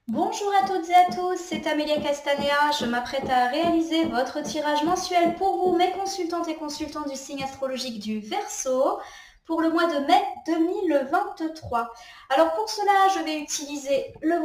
Bonjour à toutes et à tous, c'est Amélia Castanea. Je m'apprête à réaliser votre tirage mensuel pour vous, mes consultantes et consultants du signe astrologique du Verseau, pour le mois de mai 2023. Alors pour cela, je vais utiliser le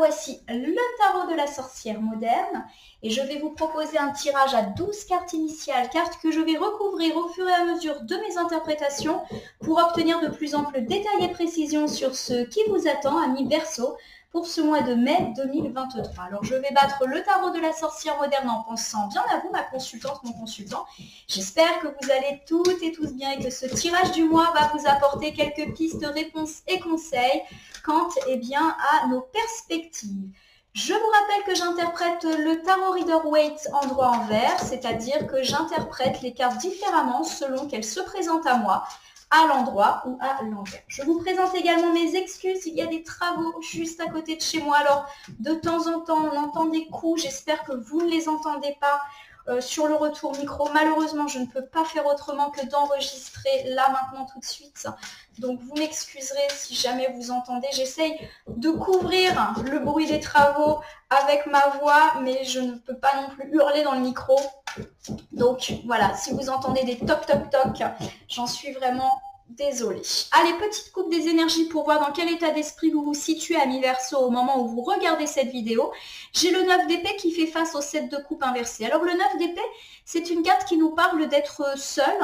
tarot de la sorcière moderne, et je vais vous proposer un tirage à 12 cartes initiales, cartes que je vais recouvrir au fur et à mesure de mes interprétations pour obtenir de plus amples détails et précisions sur ce qui vous attend, amis Verseau, pour ce mois de mai 2023. Alors, je vais battre le tarot de la sorcière moderne en pensant bien à vous, ma consultante, mon consultant. J'espère que vous allez toutes et tous bien et que ce tirage du mois va vous apporter quelques pistes, réponses et conseils quant à nos perspectives. Je vous rappelle que j'interprète le tarot Rider-Waite endroit-envers, c'est-à-dire que j'interprète les cartes différemment selon qu'elles se présentent à moi, à l'endroit ou à l'envers. Je vous présente également mes excuses, il y a des travaux juste à côté de chez moi, alors de temps en temps on entend des coups, j'espère que vous ne les entendez pas sur le retour micro. Malheureusement, je ne peux pas faire autrement que d'enregistrer là maintenant tout de suite, donc vous m'excuserez si jamais vous entendez. J'essaye de couvrir le bruit des travaux avec ma voix, mais je ne peux pas non plus hurler dans le micro. Donc voilà, si vous entendez des toc toc toc, j'en suis vraiment désolée. Allez, petite coupe des énergies pour voir dans quel état d'esprit vous vous situez, amis Verseau, au moment où vous regardez cette vidéo. J'ai le 9 d'épée qui fait face au 7 de coupe inversé. Alors le 9 d'épée, c'est une carte qui nous parle d'être seul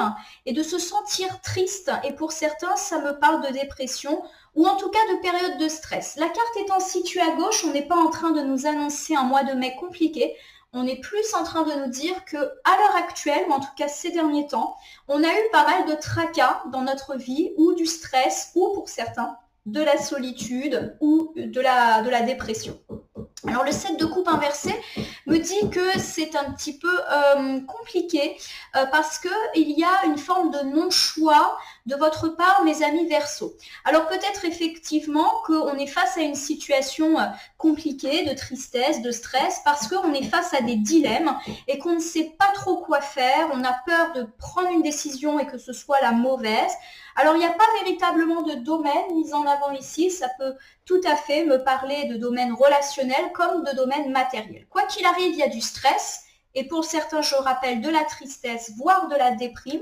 et de se sentir triste. Et pour certains, ça me parle de dépression ou en tout cas de période de stress. La carte étant située à gauche, on n'est pas en train de nous annoncer un mois de mai compliqué. On est plus en train de nous dire que, à l'heure actuelle, ou en tout cas ces derniers temps, on a eu pas mal de tracas dans notre vie, ou du stress, ou pour certains, de la solitude, ou de la dépression. Alors le 7 de coupe inversé me dit que c'est un petit peu compliqué parce qu'il y a une forme de non-choix de votre part, mes amis Verseau. Alors peut-être effectivement qu'on est face à une situation compliquée, de tristesse, de stress, parce qu'on est face à des dilemmes et qu'on ne sait pas trop quoi faire, on a peur de prendre une décision et que ce soit la mauvaise. Alors il n'y a pas véritablement de domaine mis en avant ici, ça peut tout à fait me parler de domaine relationnel comme de domaine matériel. Quoi qu'il arrive, il y a du stress et pour certains, je rappelle, de la tristesse, voire de la déprime.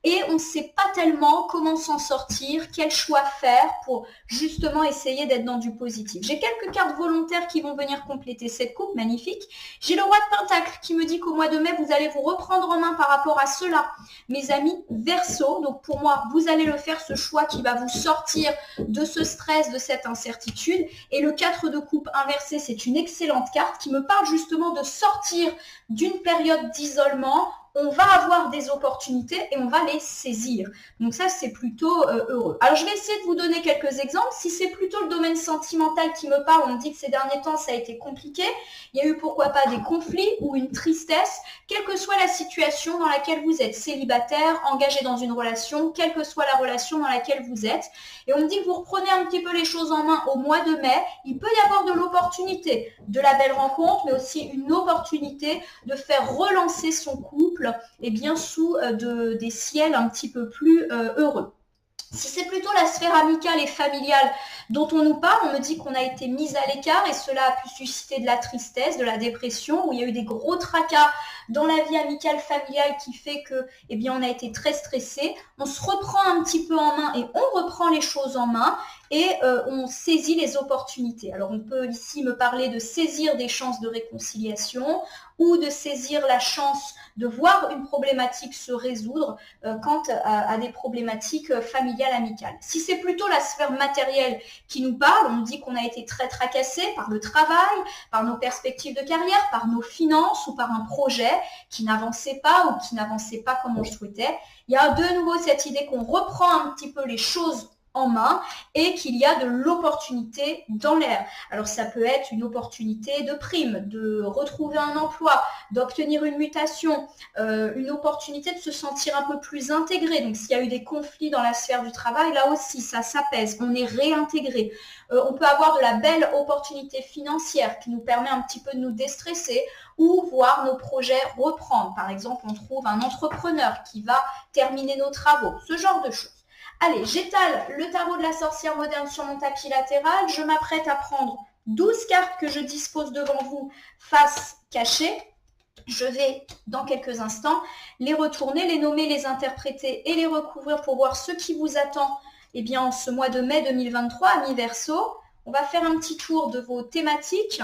Et on ne sait pas tellement comment s'en sortir, quel choix faire pour justement essayer d'être dans du positif. J'ai quelques cartes volontaires qui vont venir compléter cette coupe, magnifique. J'ai le roi de Pentacle qui me dit qu'au mois de mai, vous allez vous reprendre en main par rapport à cela, mes amis Verseau. Donc pour moi, vous allez le faire, ce choix qui va vous sortir de ce stress, de cette incertitude. Et le 4 de coupe inversé, c'est une excellente carte qui me parle justement de sortir d'une période d'isolement. On va avoir des opportunités et on va les saisir. Donc ça, c'est plutôt heureux. Alors, je vais essayer de vous donner quelques exemples. Si c'est plutôt le domaine sentimental qui me parle, on me dit que ces derniers temps, ça a été compliqué. Il y a eu pourquoi pas des conflits ou une tristesse, quelle que soit la situation dans laquelle vous êtes, célibataire, engagé dans une relation, quelle que soit la relation dans laquelle vous êtes. Et on me dit que vous reprenez un petit peu les choses en main au mois de mai. Il peut y avoir de l'opportunité, de la belle rencontre, mais aussi une opportunité de faire relancer son couple et bien sous des ciels un petit peu plus heureux. Si c'est plutôt la sphère amicale et familiale dont on nous parle, on me dit qu'on a été mis à l'écart et cela a pu susciter de la tristesse, de la dépression, où il y a eu des gros tracas dans la vie amicale familiale qui fait que, on a été très stressé. On se reprend un petit peu en main et on reprend les choses en main et on saisit les opportunités. Alors on peut ici me parler de saisir des chances de réconciliation ou de saisir la chance de voir une problématique se résoudre quant à des problématiques familiales, amicales. Si c'est plutôt la sphère matérielle qui nous parle, on nous dit qu'on a été très tracassé par le travail, par nos perspectives de carrière, par nos finances ou par un projet qui n'avançait pas ou qui n'avançait pas comme on le souhaitait. Il y a de nouveau cette idée qu'on reprend un petit peu les choses en main et qu'il y a de l'opportunité dans l'air. Alors ça peut être une opportunité de prime, de retrouver un emploi, d'obtenir une mutation, une opportunité de se sentir un peu plus intégré. Donc s'il y a eu des conflits dans la sphère du travail, là aussi ça s'apaise, on est réintégré. On peut avoir de la belle opportunité financière qui nous permet un petit peu de nous déstresser ou voir nos projets reprendre. Par exemple, on trouve un entrepreneur qui va terminer nos travaux, ce genre de choses. Allez, j'étale le tarot de la sorcière moderne sur mon tapis latéral. Je m'apprête à prendre 12 cartes que je dispose devant vous face cachée. Je vais, dans quelques instants, les retourner, les nommer, les interpréter et les recouvrir pour voir ce qui vous attend en ce mois de mai 2023, amis Verseau. On va faire un petit tour de vos thématiques.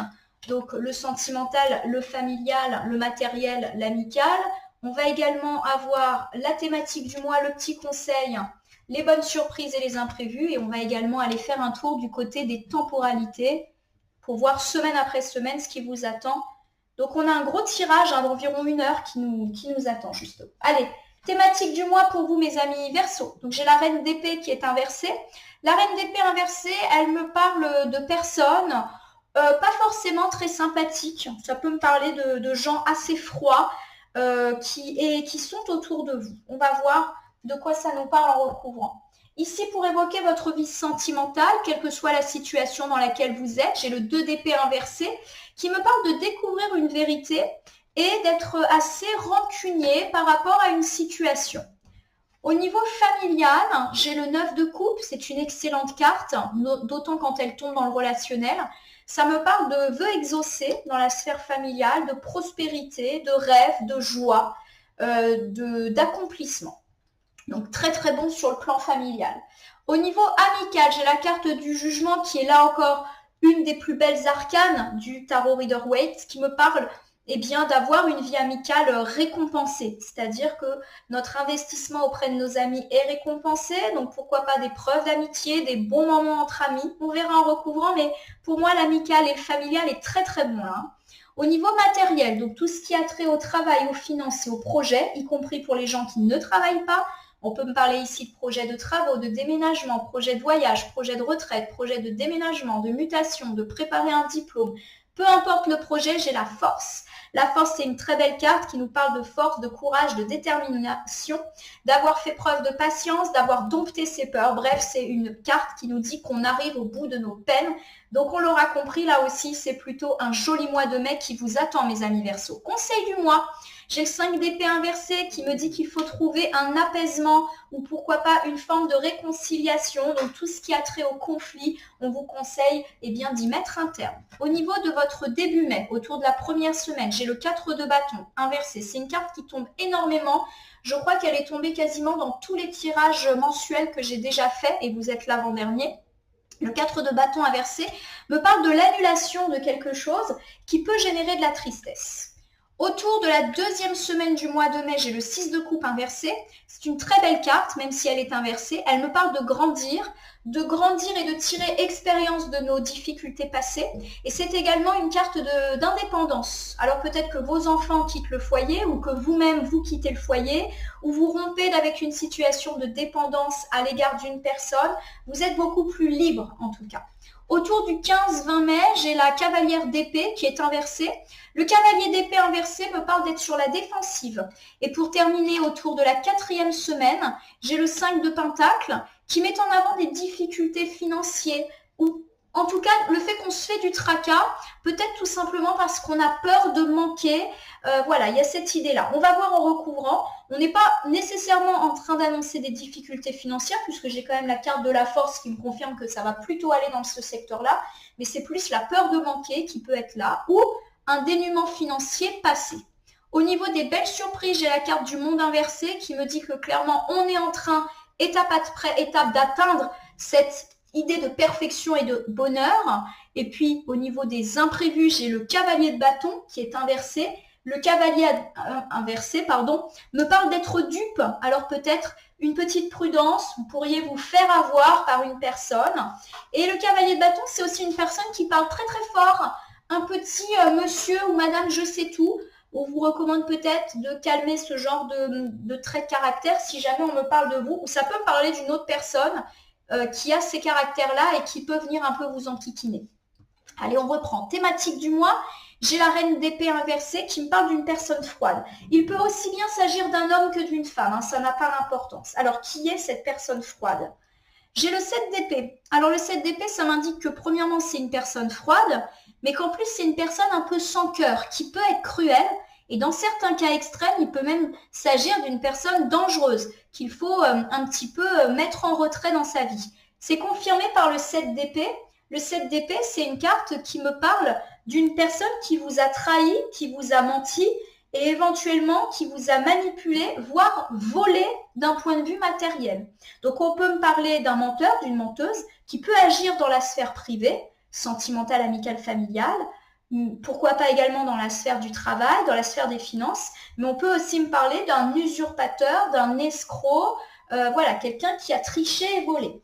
Donc, le sentimental, le familial, le matériel, l'amical. On va également avoir la thématique du mois, le petit conseil, les bonnes surprises et les imprévus. Et on va également aller faire un tour du côté des temporalités pour voir semaine après semaine ce qui vous attend. Donc, on a un gros tirage d'environ 1 heure qui nous attend justement. Allez, thématique du mois pour vous, mes amis Verseau. Donc, j'ai la reine d'épée qui est inversée. La reine d'épée inversée, elle me parle de personnes pas forcément très sympathiques. Ça peut me parler de gens assez froids qui sont autour de vous. On va voir de quoi ça nous parle en recouvrant. Ici, pour évoquer votre vie sentimentale, quelle que soit la situation dans laquelle vous êtes, j'ai le 2 d'épée inversé qui me parle de découvrir une vérité et d'être assez rancunier par rapport à une situation. Au niveau familial, j'ai le 9 de coupe, c'est une excellente carte, d'autant quand elle tombe dans le relationnel. Ça me parle de vœux exaucés dans la sphère familiale, de prospérité, de rêve, de joie, d'accomplissement. Donc très très bon sur le plan familial. Au niveau amical, j'ai la carte du jugement qui est là encore une des plus belles arcanes du tarot Rider-Waite qui me parle d'avoir une vie amicale récompensée. C'est-à-dire que notre investissement auprès de nos amis est récompensé. Donc pourquoi pas des preuves d'amitié, des bons moments entre amis. On verra en recouvrant, mais pour moi l'amical et le familial est très très bon là. Au niveau matériel, donc tout ce qui a trait au travail, aux finances et aux projets, y compris pour les gens qui ne travaillent pas. On peut me parler ici de projets de travaux, de déménagement, projet de voyage, projet de retraite, projet de déménagement, de mutation, de préparer un diplôme. Peu importe le projet, j'ai la force. La force, c'est une très belle carte qui nous parle de force, de courage, de détermination, d'avoir fait preuve de patience, d'avoir dompté ses peurs. Bref, c'est une carte qui nous dit qu'on arrive au bout de nos peines. Donc, on l'aura compris, là aussi, c'est plutôt un joli mois de mai qui vous attend, mes amis Verseau. Conseil du mois. J'ai le 5 d'épée inversé qui me dit qu'il faut trouver un apaisement ou pourquoi pas une forme de réconciliation. Donc tout ce qui a trait au conflit, on vous conseille d'y mettre un terme. Au niveau de votre début mai, autour de la première semaine, j'ai le 4 de bâton inversé. C'est une carte qui tombe énormément. Je crois qu'elle est tombée quasiment dans tous les tirages mensuels que j'ai déjà fait et vous êtes l'avant-dernier. Le 4 de bâton inversé me parle de l'annulation de quelque chose qui peut générer de la tristesse. Autour de la deuxième semaine du mois de mai, j'ai le 6 de coupe inversé. C'est une très belle carte, même si elle est inversée. Elle me parle de grandir et de tirer expérience de nos difficultés passées. Et c'est également une carte d'indépendance. Alors peut-être que vos enfants quittent le foyer ou que vous-même, vous quittez le foyer ou vous rompez avec une situation de dépendance à l'égard d'une personne. Vous êtes beaucoup plus libre en tout cas. Autour du 15-20 mai, j'ai la cavalière d'épée qui est inversée. Le cavalier d'épée inversé me parle d'être sur la défensive. Et pour terminer, autour de la 4e semaine, j'ai le 5 de pentacle qui met en avant des difficultés financières ou en tout cas le fait qu'on se fait du tracas, peut-être tout simplement parce qu'on a peur de manquer. Voilà, il y a cette idée-là. On va voir en recouvrant. On n'est pas nécessairement en train d'annoncer des difficultés financières puisque j'ai quand même la carte de la force qui me confirme que ça va plutôt aller dans ce secteur-là. Mais c'est plus la peur de manquer qui peut être là ou un dénuement financier passé. Au niveau des belles surprises, j'ai la carte du monde inversé qui me dit que clairement, on est en train, étape après étape, d'atteindre cette idée de perfection et de bonheur. Et puis, au niveau des imprévus, j'ai le cavalier de bâton qui est inversé. Le cavalier inversé, me parle d'être dupe. Alors peut-être une petite prudence, vous pourriez vous faire avoir par une personne. Et le cavalier de bâton, c'est aussi une personne qui parle très très fort. Un petit monsieur ou madame je sais tout. On vous recommande peut-être de calmer ce genre de trait de caractère si jamais on me parle de vous. Ou ça peut me parler d'une autre personne qui a ces caractères-là et qui peut venir un peu vous enquiquiner. Allez, on reprend. Thématique du mois. J'ai la reine d'épée inversée qui me parle d'une personne froide. Il peut aussi bien s'agir d'un homme que d'une femme, ça n'a pas d'importance. Alors, qui est cette personne froide? J'ai le 7 d'épée. Alors, le 7 d'épée, ça m'indique que premièrement, c'est une personne froide, mais qu'en plus, c'est une personne un peu sans cœur, qui peut être cruelle. Et dans certains cas extrêmes, il peut même s'agir d'une personne dangereuse, qu'il faut un petit peu mettre en retrait dans sa vie. C'est confirmé par le 7 d'épée. Le 7 d'épée, c'est une carte qui me parle d'une personne qui vous a trahi, qui vous a menti et éventuellement qui vous a manipulé, voire volé d'un point de vue matériel. Donc on peut me parler d'un menteur, d'une menteuse qui peut agir dans la sphère privée, sentimentale, amicale, familiale, pourquoi pas également dans la sphère du travail, dans la sphère des finances, mais on peut aussi me parler d'un usurpateur, d'un escroc, voilà, quelqu'un qui a triché et volé.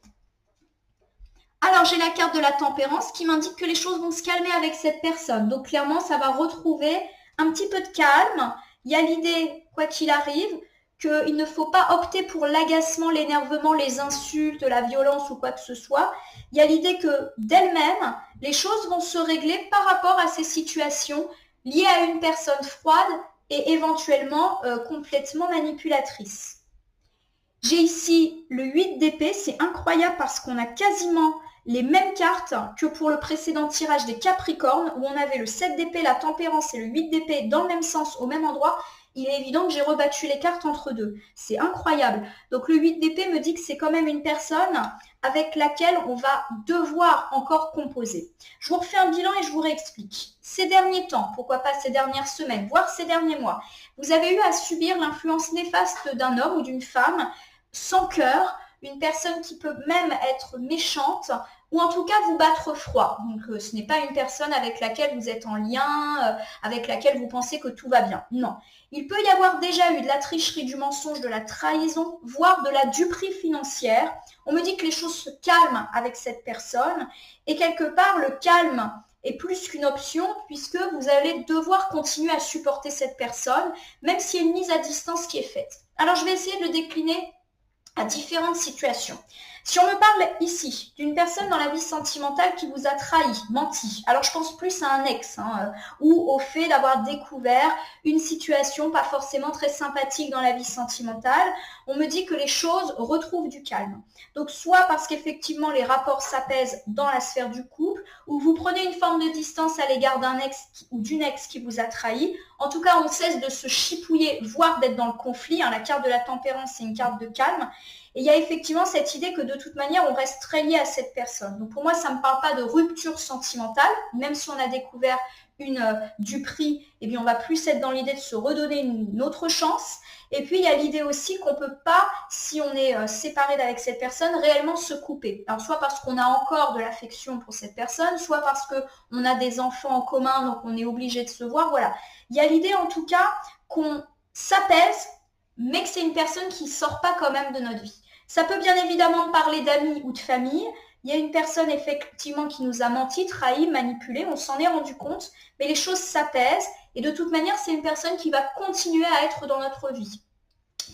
Alors, j'ai la carte de la tempérance qui m'indique que les choses vont se calmer avec cette personne. Donc, clairement, ça va retrouver un petit peu de calme. Il y a l'idée, quoi qu'il arrive, qu'il ne faut pas opter pour l'agacement, l'énervement, les insultes, la violence ou quoi que ce soit. Il y a l'idée que d'elle-même, les choses vont se régler par rapport à ces situations liées à une personne froide et éventuellement complètement manipulatrice. J'ai ici le 8 d'épée, c'est incroyable parce qu'on a quasiment les mêmes cartes que pour le précédent tirage des Capricornes où on avait le 7 d'épée, la tempérance et le 8 d'épée dans le même sens, au même endroit. Il est évident que j'ai rebattu les cartes entre deux. C'est incroyable. Donc le 8 d'épée me dit que c'est quand même une personne avec laquelle on va devoir encore composer. Je vous refais un bilan et je vous réexplique. Ces derniers temps, pourquoi pas ces dernières semaines, voire ces derniers mois, vous avez eu à subir l'influence néfaste d'un homme ou d'une femme sans cœur, une personne qui peut même être méchante ou en tout cas vous battre froid. Donc ce n'est pas une personne avec laquelle vous êtes en lien, avec laquelle vous pensez que tout va bien. Non. Il peut y avoir déjà eu de la tricherie, du mensonge, de la trahison, voire de la duperie financière. On me dit que les choses se calment avec cette personne et quelque part le calme est plus qu'une option puisque vous allez devoir continuer à supporter cette personne même s'il y a une mise à distance qui est faite. Alors je vais essayer de le décliner à différentes situations. Si on me parle ici d'une personne dans la vie sentimentale qui vous a trahi, menti, alors je pense plus à un ex ou au fait d'avoir découvert une situation pas forcément très sympathique dans la vie sentimentale, on me dit que les choses retrouvent du calme. Donc soit parce qu'effectivement les rapports s'apaisent dans la sphère du couple ou vous prenez une forme de distance à l'égard d'un ex ou d'une ex qui vous a trahi. En tout cas, on cesse de se chipouiller, voire d'être dans le conflit. La carte de la tempérance, c'est une carte de calme. Et il y a effectivement cette idée que de toute manière, on reste très lié à cette personne. Donc pour moi, ça ne me parle pas de rupture sentimentale, même si on a découvert une duperie, eh bien on va plus être dans l'idée de se redonner une autre chance. Et puis il y a l'idée aussi qu'on ne peut pas, si on est séparé d'avec cette personne, réellement se couper. Alors soit parce qu'on a encore de l'affection pour cette personne, soit parce qu'on a des enfants en commun, donc on est obligé de se voir. Voilà. Il y a l'idée en tout cas qu'on s'apaise, mais que c'est une personne qui ne sort pas quand même de notre vie. Ça peut bien évidemment parler d'amis ou de famille. Il y a une personne effectivement qui nous a menti, trahi, manipulé, on s'en est rendu compte, mais les choses s'apaisent et de toute manière, c'est une personne qui va continuer à être dans notre vie.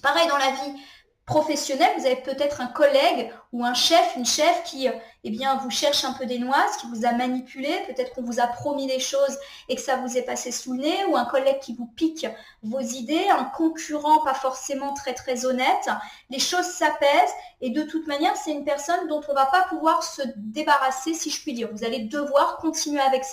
Pareil dans la vie professionnelle, vous avez peut-être un collègue ou un chef, une chef qui eh bien, vous cherche un peu des noises, qui vous a manipulé, peut-être qu'on vous a promis des choses et que ça vous est passé sous le nez, ou un collègue qui vous pique vos idées, un concurrent pas forcément très très honnête. Les choses s'apaisent et de toute manière, c'est une personne dont on ne va pas pouvoir se débarrasser, si je puis dire. Vous allez devoir continuer avec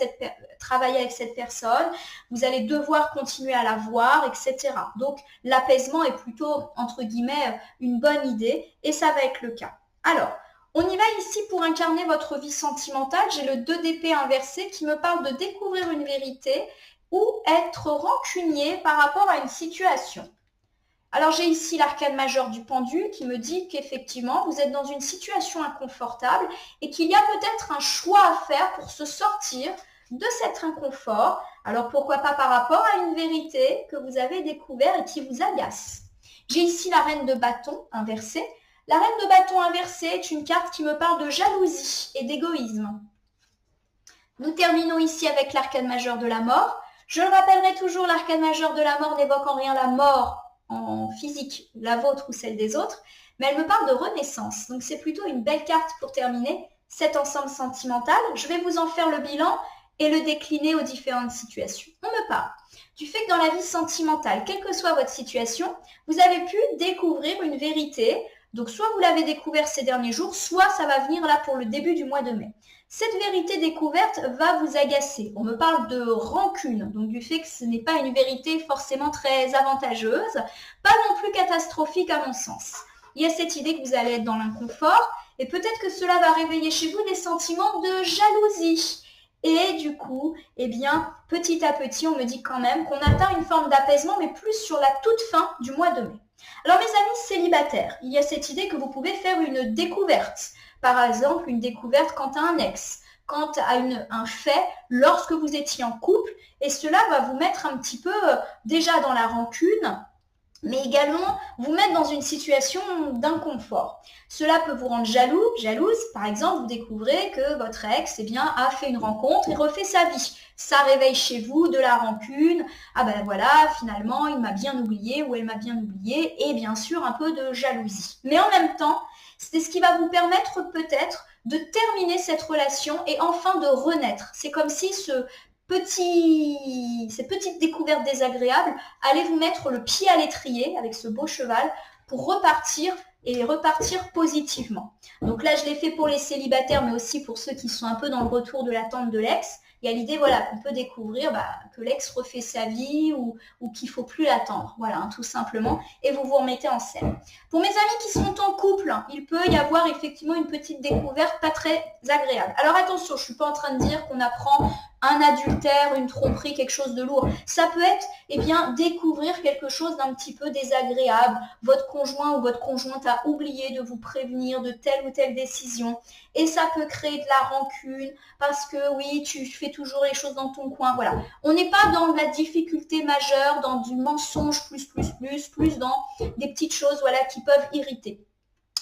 travailler avec cette personne, vous allez devoir continuer à la voir, etc. Donc, l'apaisement est plutôt, entre guillemets, une bonne idée et ça va être le cas. Alors, on y va ici pour incarner votre vie sentimentale. J'ai le 2 d'épée inversé qui me parle de découvrir une vérité ou être rancunier par rapport à une situation. Alors j'ai ici l'arcane majeur du pendu qui me dit qu'effectivement vous êtes dans une situation inconfortable et qu'il y a peut-être un choix à faire pour se sortir de cet inconfort. Alors pourquoi pas par rapport à une vérité que vous avez découverte et qui vous agace. J'ai ici la reine de bâton inversée. La reine de bâton inversée est une carte qui me parle de jalousie et d'égoïsme. Nous terminons ici avec l'arcane majeur de la mort. Je le rappellerai toujours, l'arcane majeur de la mort n'évoque en rien la mort en physique, la vôtre ou celle des autres, mais elle me parle de renaissance. Donc c'est plutôt une belle carte pour terminer cet ensemble sentimental. Je vais vous en faire le bilan et le décliner aux différentes situations. On me parle du fait que dans la vie sentimentale, quelle que soit votre situation, vous avez pu découvrir une vérité. Donc soit vous l'avez découvert ces derniers jours, soit ça va venir là pour le début du mois de mai. Cette vérité découverte va vous agacer. On me parle de rancune, donc du fait que ce n'est pas une vérité forcément très avantageuse, pas non plus catastrophique à mon sens. Il y a cette idée que vous allez être dans l'inconfort Et peut-être que cela va réveiller chez vous des sentiments de jalousie. Et du coup, eh bien, petit à petit, on me dit quand même qu'on atteint une forme d'apaisement, mais plus sur la toute fin du mois de mai. Alors mes amis célibataires, il y a cette idée que vous pouvez faire une découverte. Par exemple, une découverte quant à un ex, quant à un fait lorsque vous étiez en couple. Et cela va vous mettre un petit peu déjà dans la rancune, mais également vous mettre dans une situation d'inconfort. Cela peut vous rendre jaloux, jalouse. Par exemple, vous découvrez que votre ex a fait une rencontre et refait sa vie. Ça réveille chez vous de la rancune. Ah ben voilà, finalement, il m'a bien oublié ou elle m'a bien oublié. Et bien sûr, un peu de jalousie. Mais en même temps, c'est ce qui va vous permettre peut-être de terminer cette relation et enfin de renaître. C'est comme si ces petites découvertes désagréables allaient vous mettre le pied à l'étrier avec ce beau cheval pour repartir positivement. Donc là, je l'ai fait pour les célibataires, mais aussi pour ceux qui sont un peu dans le retour de l'attente de l'ex. Il y a l'idée qu'on peut découvrir que l'ex refait sa vie ou qu'il ne faut plus l'attendre. Voilà, tout simplement. Et vous vous remettez en scène. Pour mes amis qui sont en couple, il peut y avoir effectivement une petite découverte pas très agréable. Alors attention, je ne suis pas en train de dire qu'on apprend un adultère, une tromperie, quelque chose de lourd. Ça peut être, découvrir quelque chose d'un petit peu désagréable. Votre conjoint ou votre conjointe a oublié de vous prévenir de telle ou telle décision. Et ça peut créer de la rancune parce que oui, tu fais toujours les choses dans ton coin. Voilà. On n'est pas dans la difficulté majeure, dans du mensonge plus dans des petites choses qui peuvent irriter.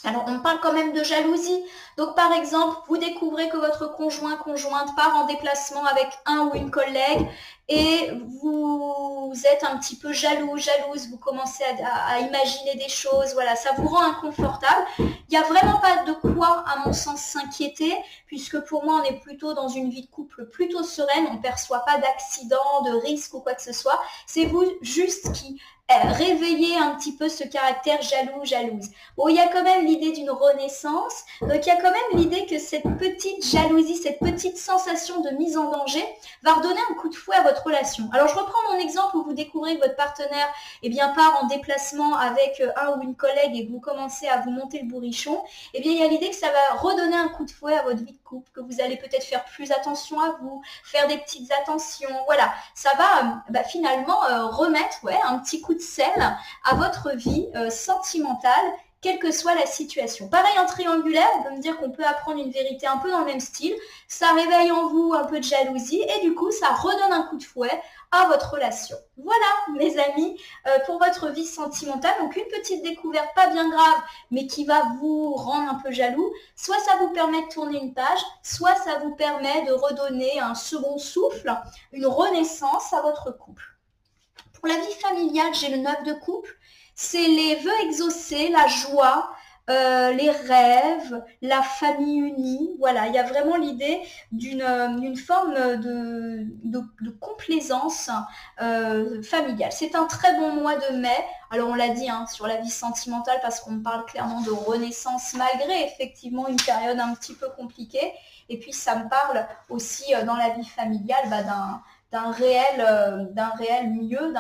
Alors, on parle quand même de jalousie. Donc, par exemple, vous découvrez que votre conjointe part en déplacement avec un ou une collègue et vous êtes un petit peu jalouse, vous commencez à imaginer des choses, ça vous rend inconfortable. Il n'y a vraiment pas de quoi, à mon sens, s'inquiéter, puisque pour moi, on est plutôt dans une vie de couple plutôt sereine, on ne perçoit pas d'accident, de risque ou quoi que ce soit. C'est vous juste qui réveiller un petit peu ce caractère jalouse. Bon, il y a quand même l'idée d'une renaissance, donc il y a quand même l'idée que cette petite jalousie, cette petite sensation de mise en danger va redonner un coup de fouet à votre relation. Alors je reprends mon exemple où vous découvrez que votre partenaire part en déplacement avec un ou une collègue et que vous commencez à vous monter le bourrichon, il y a l'idée que ça va redonner un coup de fouet à votre vie de couple, que vous allez peut-être faire plus attention à vous, faire des petites attentions, ça va finalement remettre un petit coup de sel à votre vie sentimentale, quelle que soit la situation. Pareil en triangulaire, on peut me dire qu'on peut apprendre une vérité un peu dans le même style, ça réveille en vous un peu de jalousie et du coup ça redonne un coup de fouet à votre relation. Voilà mes amis, pour votre vie sentimentale, donc une petite découverte pas bien grave mais qui va vous rendre un peu jaloux, soit ça vous permet de tourner une page, soit ça vous permet de redonner un second souffle, une renaissance à votre couple. Pour la vie familiale, j'ai le 9 de couple. C'est les vœux exaucés, la joie, les rêves, la famille unie. Voilà, il y a vraiment l'idée d'une forme de complaisance familiale. C'est un très bon mois de mai. Alors on l'a dit sur la vie sentimentale parce qu'on parle clairement de renaissance malgré effectivement une période un petit peu compliquée. Et puis ça me parle aussi dans la vie familiale d'un réel mieux,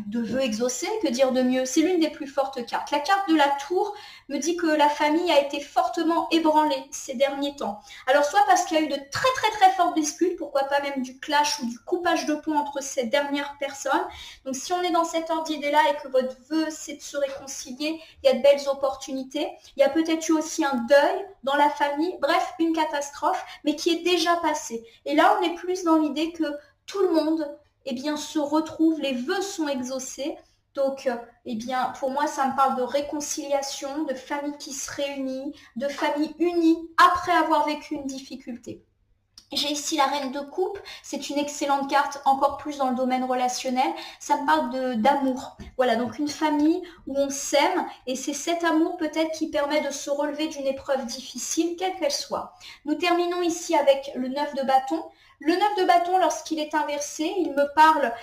de vœux exaucés, que dire de mieux? C'est l'une des plus fortes cartes. La carte de la tour me dit que la famille a été fortement ébranlée ces derniers temps. Alors soit parce qu'il y a eu de très très très fortes disputes, pourquoi pas même du clash ou du coupage de pont entre ces dernières personnes. Donc si on est dans cet ordre d'idée-là et que votre vœu c'est de se réconcilier, il y a de belles opportunités. Il y a peut-être eu aussi un deuil dans la famille, bref, une catastrophe, mais qui est déjà passée. Et là on est plus dans l'idée que tout le monde se retrouve, les vœux sont exaucés. Donc, pour moi, ça me parle de réconciliation, de famille qui se réunit, de famille unie après avoir vécu une difficulté. J'ai ici la reine de coupe, c'est une excellente carte, encore plus dans le domaine relationnel. Ça me parle d'amour. Voilà, donc une famille où on s'aime et c'est cet amour peut-être qui permet de se relever d'une épreuve difficile, quelle qu'elle soit. Nous terminons ici avec le 9 de bâton. Le 9 de bâton, lorsqu'il est inversé, il me parle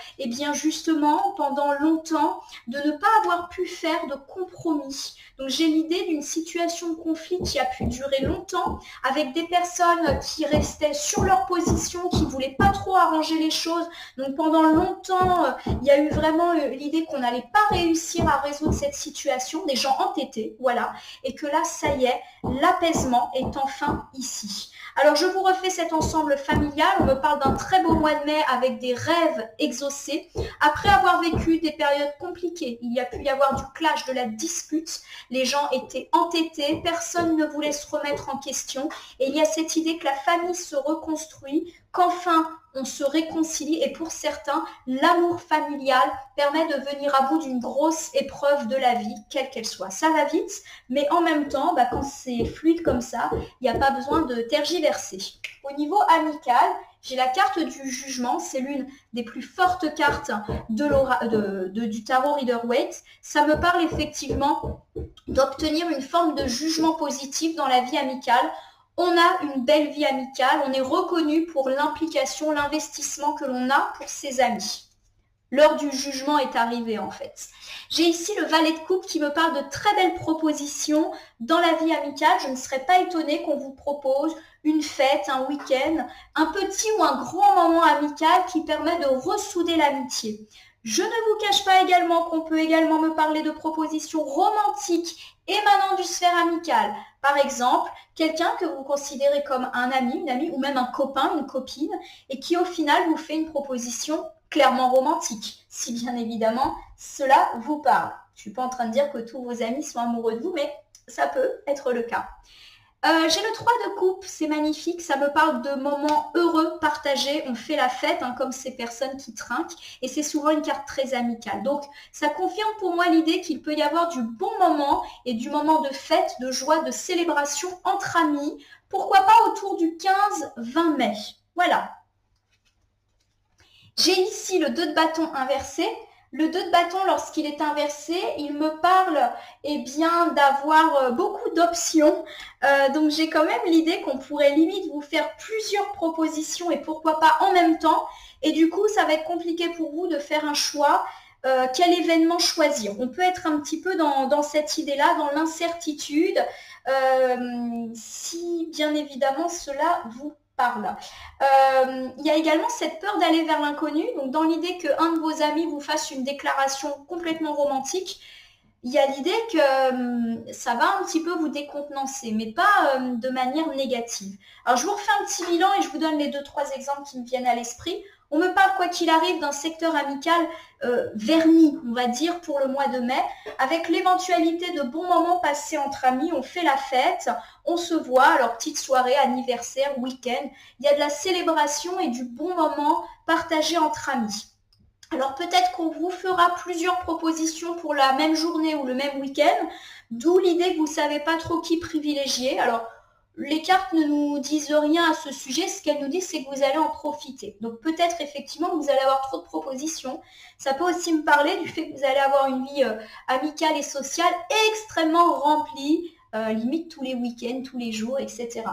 justement pendant longtemps de ne pas avoir pu faire de compromis. Donc j'ai l'idée d'une situation de conflit qui a pu durer longtemps avec des personnes qui restaient sur sur leur position, qui ne voulaient pas trop arranger les choses. Donc pendant longtemps, il y a eu vraiment l'idée qu'on n'allait pas réussir à résoudre cette situation, des gens entêtés, voilà, et que là, ça y est, l'apaisement est enfin ici. Alors je vous refais cet ensemble familial, on me parle d'un très beau mois de mai avec des rêves exaucés. Après avoir vécu des périodes compliquées, il y a pu y avoir du clash, de la dispute, les gens étaient entêtés, personne ne voulait se remettre en question et il y a cette idée que la famille se reconstruit, qu'enfin on se réconcilie et pour certains, l'amour familial permet de venir à bout d'une grosse épreuve de la vie, quelle qu'elle soit. Ça va vite, mais en même temps, quand c'est fluide comme ça, il n'y a pas besoin de tergiverser. Au niveau amical, j'ai la carte du jugement, c'est l'une des plus fortes cartes du tarot Rider-Waite. Ça me parle effectivement d'obtenir une forme de jugement positif dans la vie amicale. On a une belle vie amicale, on est reconnu pour l'implication, l'investissement que l'on a pour ses amis. L'heure du jugement est arrivée en fait. J'ai ici le valet de coupe qui me parle de très belles propositions dans la vie amicale. Je ne serais pas étonnée qu'on vous propose une fête, un week-end, un petit ou un grand moment amical qui permet de ressouder l'amitié. Je ne vous cache pas également qu'on peut également me parler de propositions romantiques émanant du sphère amicale. Par exemple, quelqu'un que vous considérez comme un ami, une amie ou même un copain, une copine et qui au final vous fait une proposition clairement romantique, si bien évidemment cela vous parle. Je ne suis pas en train de dire que tous vos amis sont amoureux de vous, mais ça peut être le cas. J'ai le 3 de coupe, c'est magnifique, ça me parle de moments heureux partagés, on fait la fête comme ces personnes qui trinquent et c'est souvent une carte très amicale. Donc ça confirme pour moi l'idée qu'il peut y avoir du bon moment et du moment de fête, de joie, de célébration entre amis, pourquoi pas autour du 15-20 mai. Voilà. J'ai ici le 2 de bâton inversé. Le 2 de bâton, lorsqu'il est inversé, il me parle d'avoir beaucoup d'options. Donc j'ai quand même l'idée qu'on pourrait limite vous faire plusieurs propositions et pourquoi pas en même temps. Et du coup, ça va être compliqué pour vous de faire un choix. Quel événement choisir? On peut être un petit peu dans cette idée-là, dans l'incertitude, si bien évidemment cela vous parle. Il y a également cette peur d'aller vers l'inconnu. Donc dans l'idée qu'un de vos amis vous fasse une déclaration complètement romantique, il y a l'idée que ça va un petit peu vous décontenancer, mais pas de manière négative. Alors je vous refais un petit bilan et je vous donne les 2-3 exemples qui me viennent à l'esprit. On me parle, quoi qu'il arrive, d'un secteur amical verni, on va dire, pour le mois de mai, avec l'éventualité de bons moments passés entre amis. On fait la fête, on se voit, alors petite soirée, anniversaire, week-end. Il y a de la célébration et du bon moment partagé entre amis. Alors peut-être qu'on vous fera plusieurs propositions pour la même journée ou le même week-end, d'où l'idée que vous ne savez pas trop qui privilégier. Alors les cartes ne nous disent rien à ce sujet, ce qu'elles nous disent c'est que vous allez en profiter. Donc peut-être effectivement que vous allez avoir trop de propositions. Ça peut aussi me parler du fait que vous allez avoir une vie amicale et sociale extrêmement remplie, limite tous les week-ends, tous les jours, etc.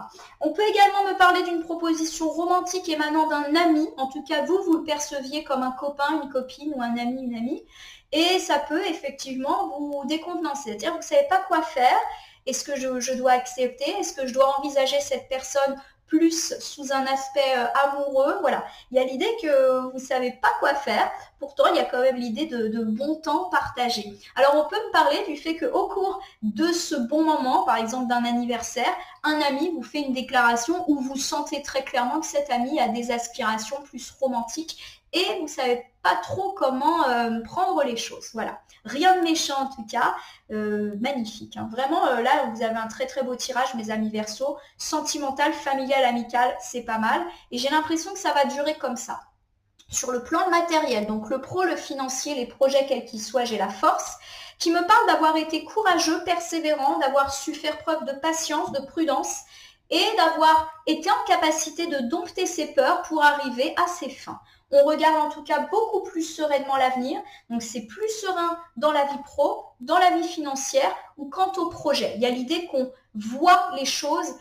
On peut également me parler d'une proposition romantique émanant d'un ami. En tout cas, vous le perceviez comme un copain, une copine ou un ami, une amie. Et ça peut effectivement vous décontenancer. C'est-à-dire que vous ne savez pas quoi faire. Est-ce que je dois accepter? Est-ce que je dois envisager cette personne plus sous un aspect amoureux? Voilà. Il y a l'idée que vous ne savez pas quoi faire. Pourtant, il y a quand même l'idée de bon temps partagé. Alors, on peut me parler du fait qu'au cours de ce bon moment, par exemple d'un anniversaire, un ami vous fait une déclaration où vous sentez très clairement que cet ami a des aspirations plus romantiques et vous ne savez pas trop comment prendre les choses. Voilà. Rien de méchant en tout cas. Magnifique. Hein. Vraiment, là, vous avez un très très beau tirage, mes amis Verseau. Sentimental, familial, amical, c'est pas mal. Et j'ai l'impression que ça va durer comme ça. Sur le plan matériel, donc le pro, le financier, les projets quels qu'ils soient, j'ai la force, qui me parle d'avoir été courageux, persévérant, d'avoir su faire preuve de patience, de prudence et d'avoir été en capacité de dompter ses peurs pour arriver à ses fins. On regarde en tout cas beaucoup plus sereinement l'avenir, donc c'est plus serein dans la vie pro, dans la vie financière ou quant au projet. Il y a l'idée qu'on voit les choses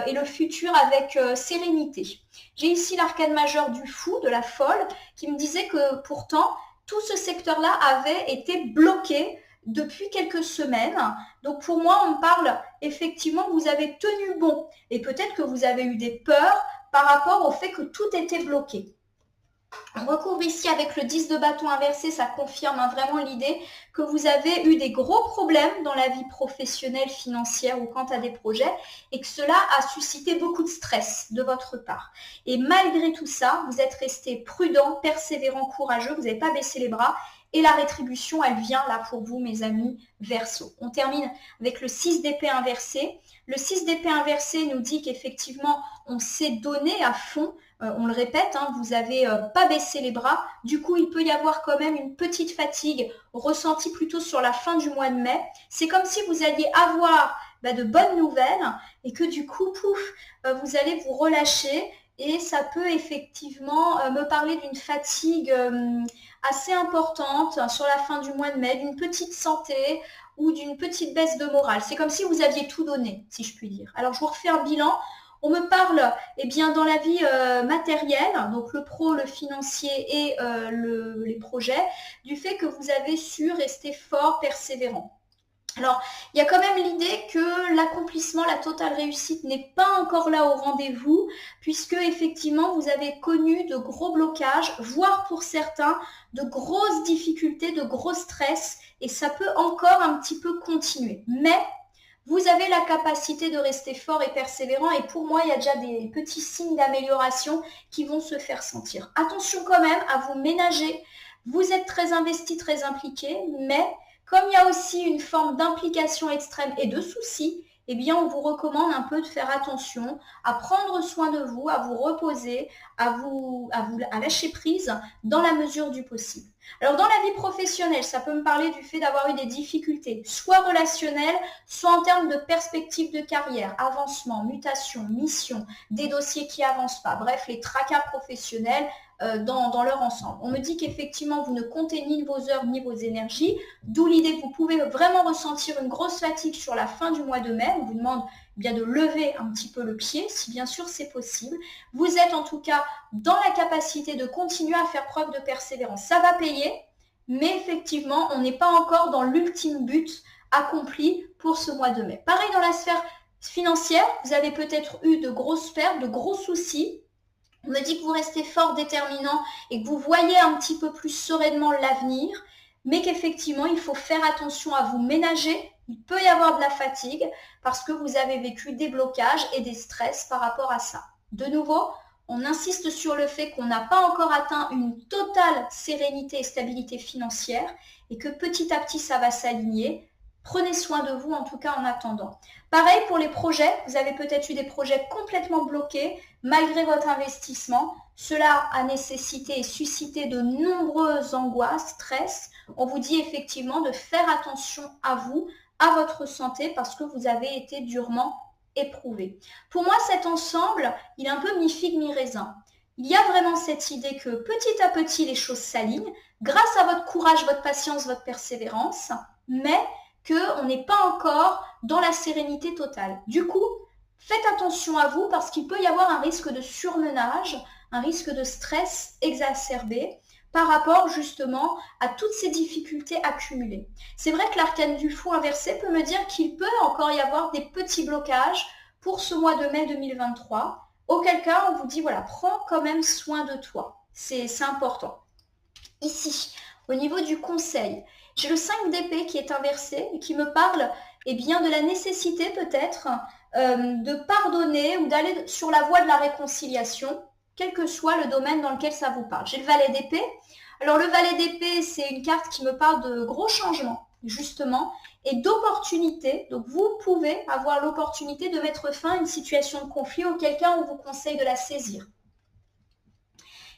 et le futur avec sérénité. J'ai ici l'arcane majeur du fou, de la folle, qui me disait que pourtant, tout ce secteur-là avait été bloqué depuis quelques semaines. Donc pour moi, on parle effectivement que vous avez tenu bon et peut-être que vous avez eu des peurs par rapport au fait que tout était bloqué. On recouvre ici avec le 10 de bâton inversé, ça confirme vraiment l'idée que vous avez eu des gros problèmes dans la vie professionnelle, financière ou quant à des projets et que cela a suscité beaucoup de stress de votre part. Et malgré tout ça, vous êtes resté prudent, persévérant, courageux, vous n'avez pas baissé les bras et la rétribution, elle vient là pour vous, mes amis Verseau. On termine avec le 6 d'épée inversé. Le 6 d'épée inversé nous dit qu'effectivement, on s'est donné à fond. On le répète, hein, vous n'avez pas baissé les bras. Du coup, il peut y avoir quand même une petite fatigue ressentie plutôt sur la fin du mois de mai. C'est comme si vous alliez avoir de bonnes nouvelles et que du coup, pouf, vous allez vous relâcher. Et ça peut effectivement me parler d'une fatigue assez importante sur la fin du mois de mai, d'une petite santé ou d'une petite baisse de morale. C'est comme si vous aviez tout donné, si je puis dire. Alors, je vous refais un bilan. On me parle, dans la vie matérielle, donc le pro, le financier et les projets, du fait que vous avez su rester fort, persévérant. Alors, il y a quand même l'idée que l'accomplissement, la totale réussite n'est pas encore là au rendez-vous, puisque effectivement, vous avez connu de gros blocages, voire pour certains, de grosses difficultés, de gros stress, et ça peut encore un petit peu continuer. Mais vous avez la capacité de rester fort et persévérant et pour moi, il y a déjà des petits signes d'amélioration qui vont se faire sentir. Attention quand même à vous ménager. Vous êtes très investi, très impliqué, mais comme il y a aussi une forme d'implication extrême et de soucis, on vous recommande un peu de faire attention, à prendre soin de vous, à vous reposer, à lâcher prise dans la mesure du possible. Alors dans la vie professionnelle, ça peut me parler du fait d'avoir eu des difficultés, soit relationnelles, soit en termes de perspective de carrière, avancement, mutation, mission, des dossiers qui n'avancent pas, bref, les tracas professionnels dans leur ensemble. On me dit qu'effectivement, vous ne comptez ni vos heures ni vos énergies, d'où l'idée que vous pouvez vraiment ressentir une grosse fatigue sur la fin du mois de mai. On vous demande de lever un petit peu le pied, si bien sûr c'est possible. Vous êtes en tout cas dans la capacité de continuer à faire preuve de persévérance. Ça va payer, mais effectivement, on n'est pas encore dans l'ultime but accompli pour ce mois de mai. Pareil dans la sphère financière, vous avez peut-être eu de grosses pertes, de gros soucis. On me dit que vous restez fort, déterminant et que vous voyez un petit peu plus sereinement l'avenir, mais qu'effectivement, il faut faire attention à vous ménager. Il peut y avoir de la fatigue parce que vous avez vécu des blocages et des stress par rapport à ça. De nouveau, on insiste sur le fait qu'on n'a pas encore atteint une totale sérénité et stabilité financière et que petit à petit, ça va s'aligner. Prenez soin de vous, en tout cas en attendant. Pareil pour les projets, vous avez peut-être eu des projets complètement bloqués malgré votre investissement. Cela a nécessité et suscité de nombreuses angoisses, stress. On vous dit effectivement de faire attention à vous, à votre santé, parce que vous avez été durement éprouvé. Pour moi, cet ensemble, il est un peu mi-figue, mi-raisin. Il y a vraiment cette idée que petit à petit, les choses s'alignent grâce à votre courage, votre patience, votre persévérance, mais qu'on n'est pas encore dans la sérénité totale. Du coup, faites attention à vous parce qu'il peut y avoir un risque de surmenage, un risque de stress exacerbé par rapport justement à toutes ces difficultés accumulées. C'est vrai que l'arcane du fou inversé peut me dire qu'il peut encore y avoir des petits blocages pour ce mois de mai 2023, auquel cas on vous dit voilà, prends quand même soin de toi. C'est important. Ici, au niveau du conseil, j'ai le 5 d'épée qui est inversé et qui me parle de la nécessité peut-être de pardonner ou d'aller sur la voie de la réconciliation, quel que soit le domaine dans lequel ça vous parle. J'ai le valet d'épée. Alors le valet d'épée, c'est une carte qui me parle de gros changements, justement, et d'opportunités. Donc vous pouvez avoir l'opportunité de mettre fin à une situation de conflit, auquel cas on vous conseille de la saisir.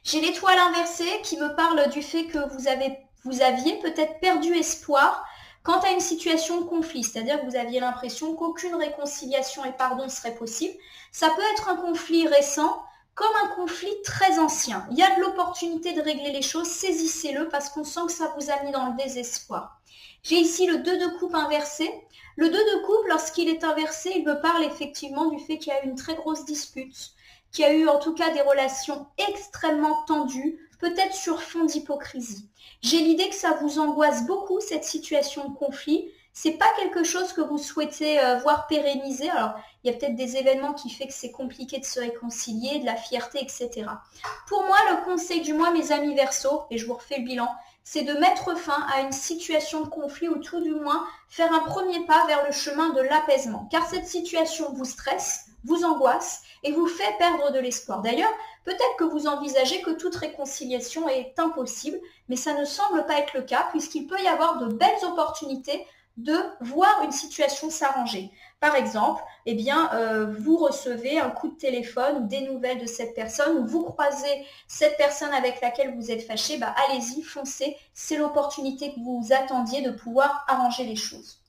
J'ai l'étoile inversée qui me parle du fait que vous aviez peut-être perdu espoir quant à une situation de conflit, c'est-à-dire que vous aviez l'impression qu'aucune réconciliation et pardon serait possible. Ça peut être un conflit récent comme un conflit très ancien. Il y a de l'opportunité de régler les choses, saisissez-le parce qu'on sent que ça vous a mis dans le désespoir. J'ai ici le 2 de coupe inversé. Le 2 de coupe, lorsqu'il est inversé, il me parle effectivement du fait qu'il y a eu une très grosse dispute, qu'il y a eu en tout cas des relations extrêmement tendues, peut-être sur fond d'hypocrisie. J'ai l'idée que ça vous angoisse beaucoup, cette situation de conflit. C'est pas quelque chose que vous souhaitez voir pérenniser. Alors, il y a peut-être des événements qui font que c'est compliqué de se réconcilier, de la fierté, etc. Pour moi, le conseil du mois, mes amis Verseau, et je vous refais le bilan, c'est de mettre fin à une situation de conflit ou tout du moins faire un premier pas vers le chemin de l'apaisement. Car cette situation vous stresse, vous angoisse et vous fait perdre de l'espoir. D'ailleurs, peut-être que vous envisagez que toute réconciliation est impossible, mais ça ne semble pas être le cas puisqu'il peut y avoir de belles opportunités de voir une situation s'arranger. Par exemple, eh bien, vous recevez un coup de téléphone ou des nouvelles de cette personne, ou vous croisez cette personne avec laquelle vous êtes fâché, bah, allez-y, foncez, c'est l'opportunité que vous attendiez de pouvoir arranger les choses.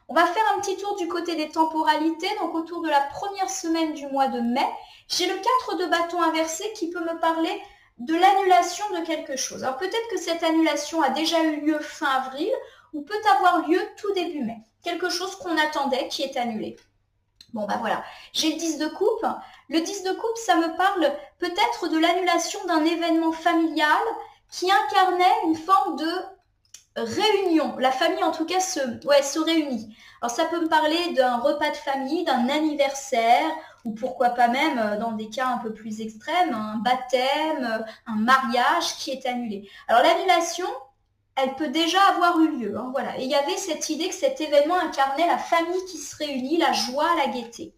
On va faire un petit tour du côté des temporalités, donc autour de la première semaine du mois de mai, j'ai le 4 de bâton inversé qui peut me parler de l'annulation de quelque chose. Alors peut-être que cette annulation a déjà eu lieu fin avril, ou peut avoir lieu tout début mai. Quelque chose qu'on attendait qui est annulé. Bon, bah voilà. J'ai le 10 de coupe. Le 10 de coupe, ça me parle peut-être de l'annulation d'un événement familial qui incarnait une forme de réunion. La famille, en tout cas, se réunit. Alors, ça peut me parler d'un repas de famille, d'un anniversaire, ou pourquoi pas même, dans des cas un peu plus extrêmes, un baptême, un mariage qui est annulé. Alors, l'annulation, elle peut déjà avoir eu lieu. Hein, voilà. Et il y avait cette idée que cet événement incarnait la famille qui se réunit, la joie, la gaieté.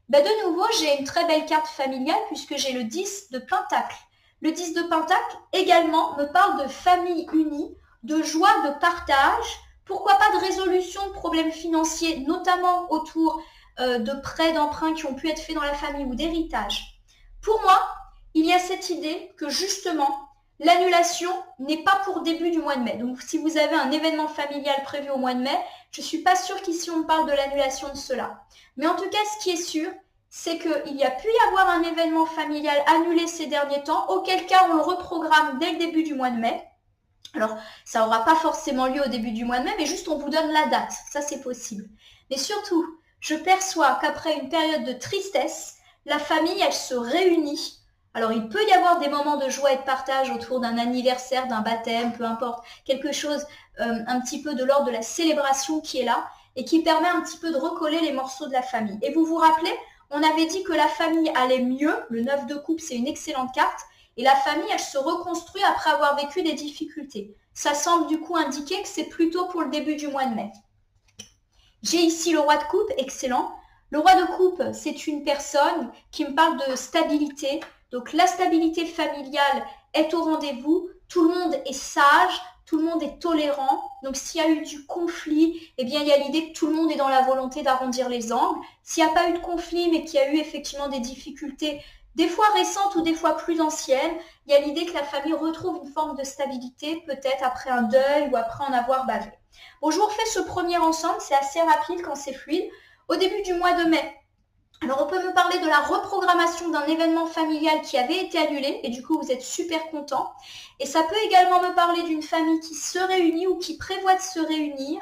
Ben de nouveau, j'ai une très belle carte familiale puisque j'ai le 10 de Pentacle. Le 10 de Pentacle également me parle de famille unie, de joie, de partage, pourquoi pas de résolution de problèmes financiers, notamment autour de prêts, d'emprunts qui ont pu être faits dans la famille ou d'héritage. Pour moi, il y a cette idée que justement, l'annulation n'est pas pour début du mois de mai. Donc, si vous avez un événement familial prévu au mois de mai, je ne suis pas sûre qu'ici on parle de l'annulation de cela. Mais en tout cas, ce qui est sûr, c'est qu'il y a pu y avoir un événement familial annulé ces derniers temps, auquel cas on le reprogramme dès le début du mois de mai. Alors, ça n'aura pas forcément lieu au début du mois de mai, mais juste on vous donne la date. Ça, c'est possible. Mais surtout, je perçois qu'après une période de tristesse, la famille, elle se réunit. Alors, il peut y avoir des moments de joie et de partage autour d'un anniversaire, d'un baptême, peu importe, quelque chose un petit peu de l'ordre de la célébration qui est là et qui permet un petit peu de recoller les morceaux de la famille. Et vous vous rappelez, on avait dit que la famille allait mieux. Le 9 de coupe, c'est une excellente carte. Et la famille, elle se reconstruit après avoir vécu des difficultés. Ça semble du coup indiquer que c'est plutôt pour le début du mois de mai. J'ai ici le roi de coupe, excellent. Le roi de coupe, c'est une personne qui me parle de stabilité. Donc la stabilité familiale est au rendez-vous. Tout le monde est sage, tout le monde est tolérant. Donc s'il y a eu du conflit, eh bien il y a l'idée que tout le monde est dans la volonté d'arrondir les angles. S'il n'y a pas eu de conflit, mais qu'il y a eu effectivement des difficultés, des fois récentes ou des fois plus anciennes, il y a l'idée que la famille retrouve une forme de stabilité, peut-être après un deuil ou après en avoir bavé. Bon, je vous refais ce premier ensemble, c'est assez rapide quand c'est fluide. Au début du mois de mai, alors on peut me parler de la reprogrammation d'un événement familial qui avait été annulé et du coup vous êtes super content. Et ça peut également me parler d'une famille qui se réunit ou qui prévoit de se réunir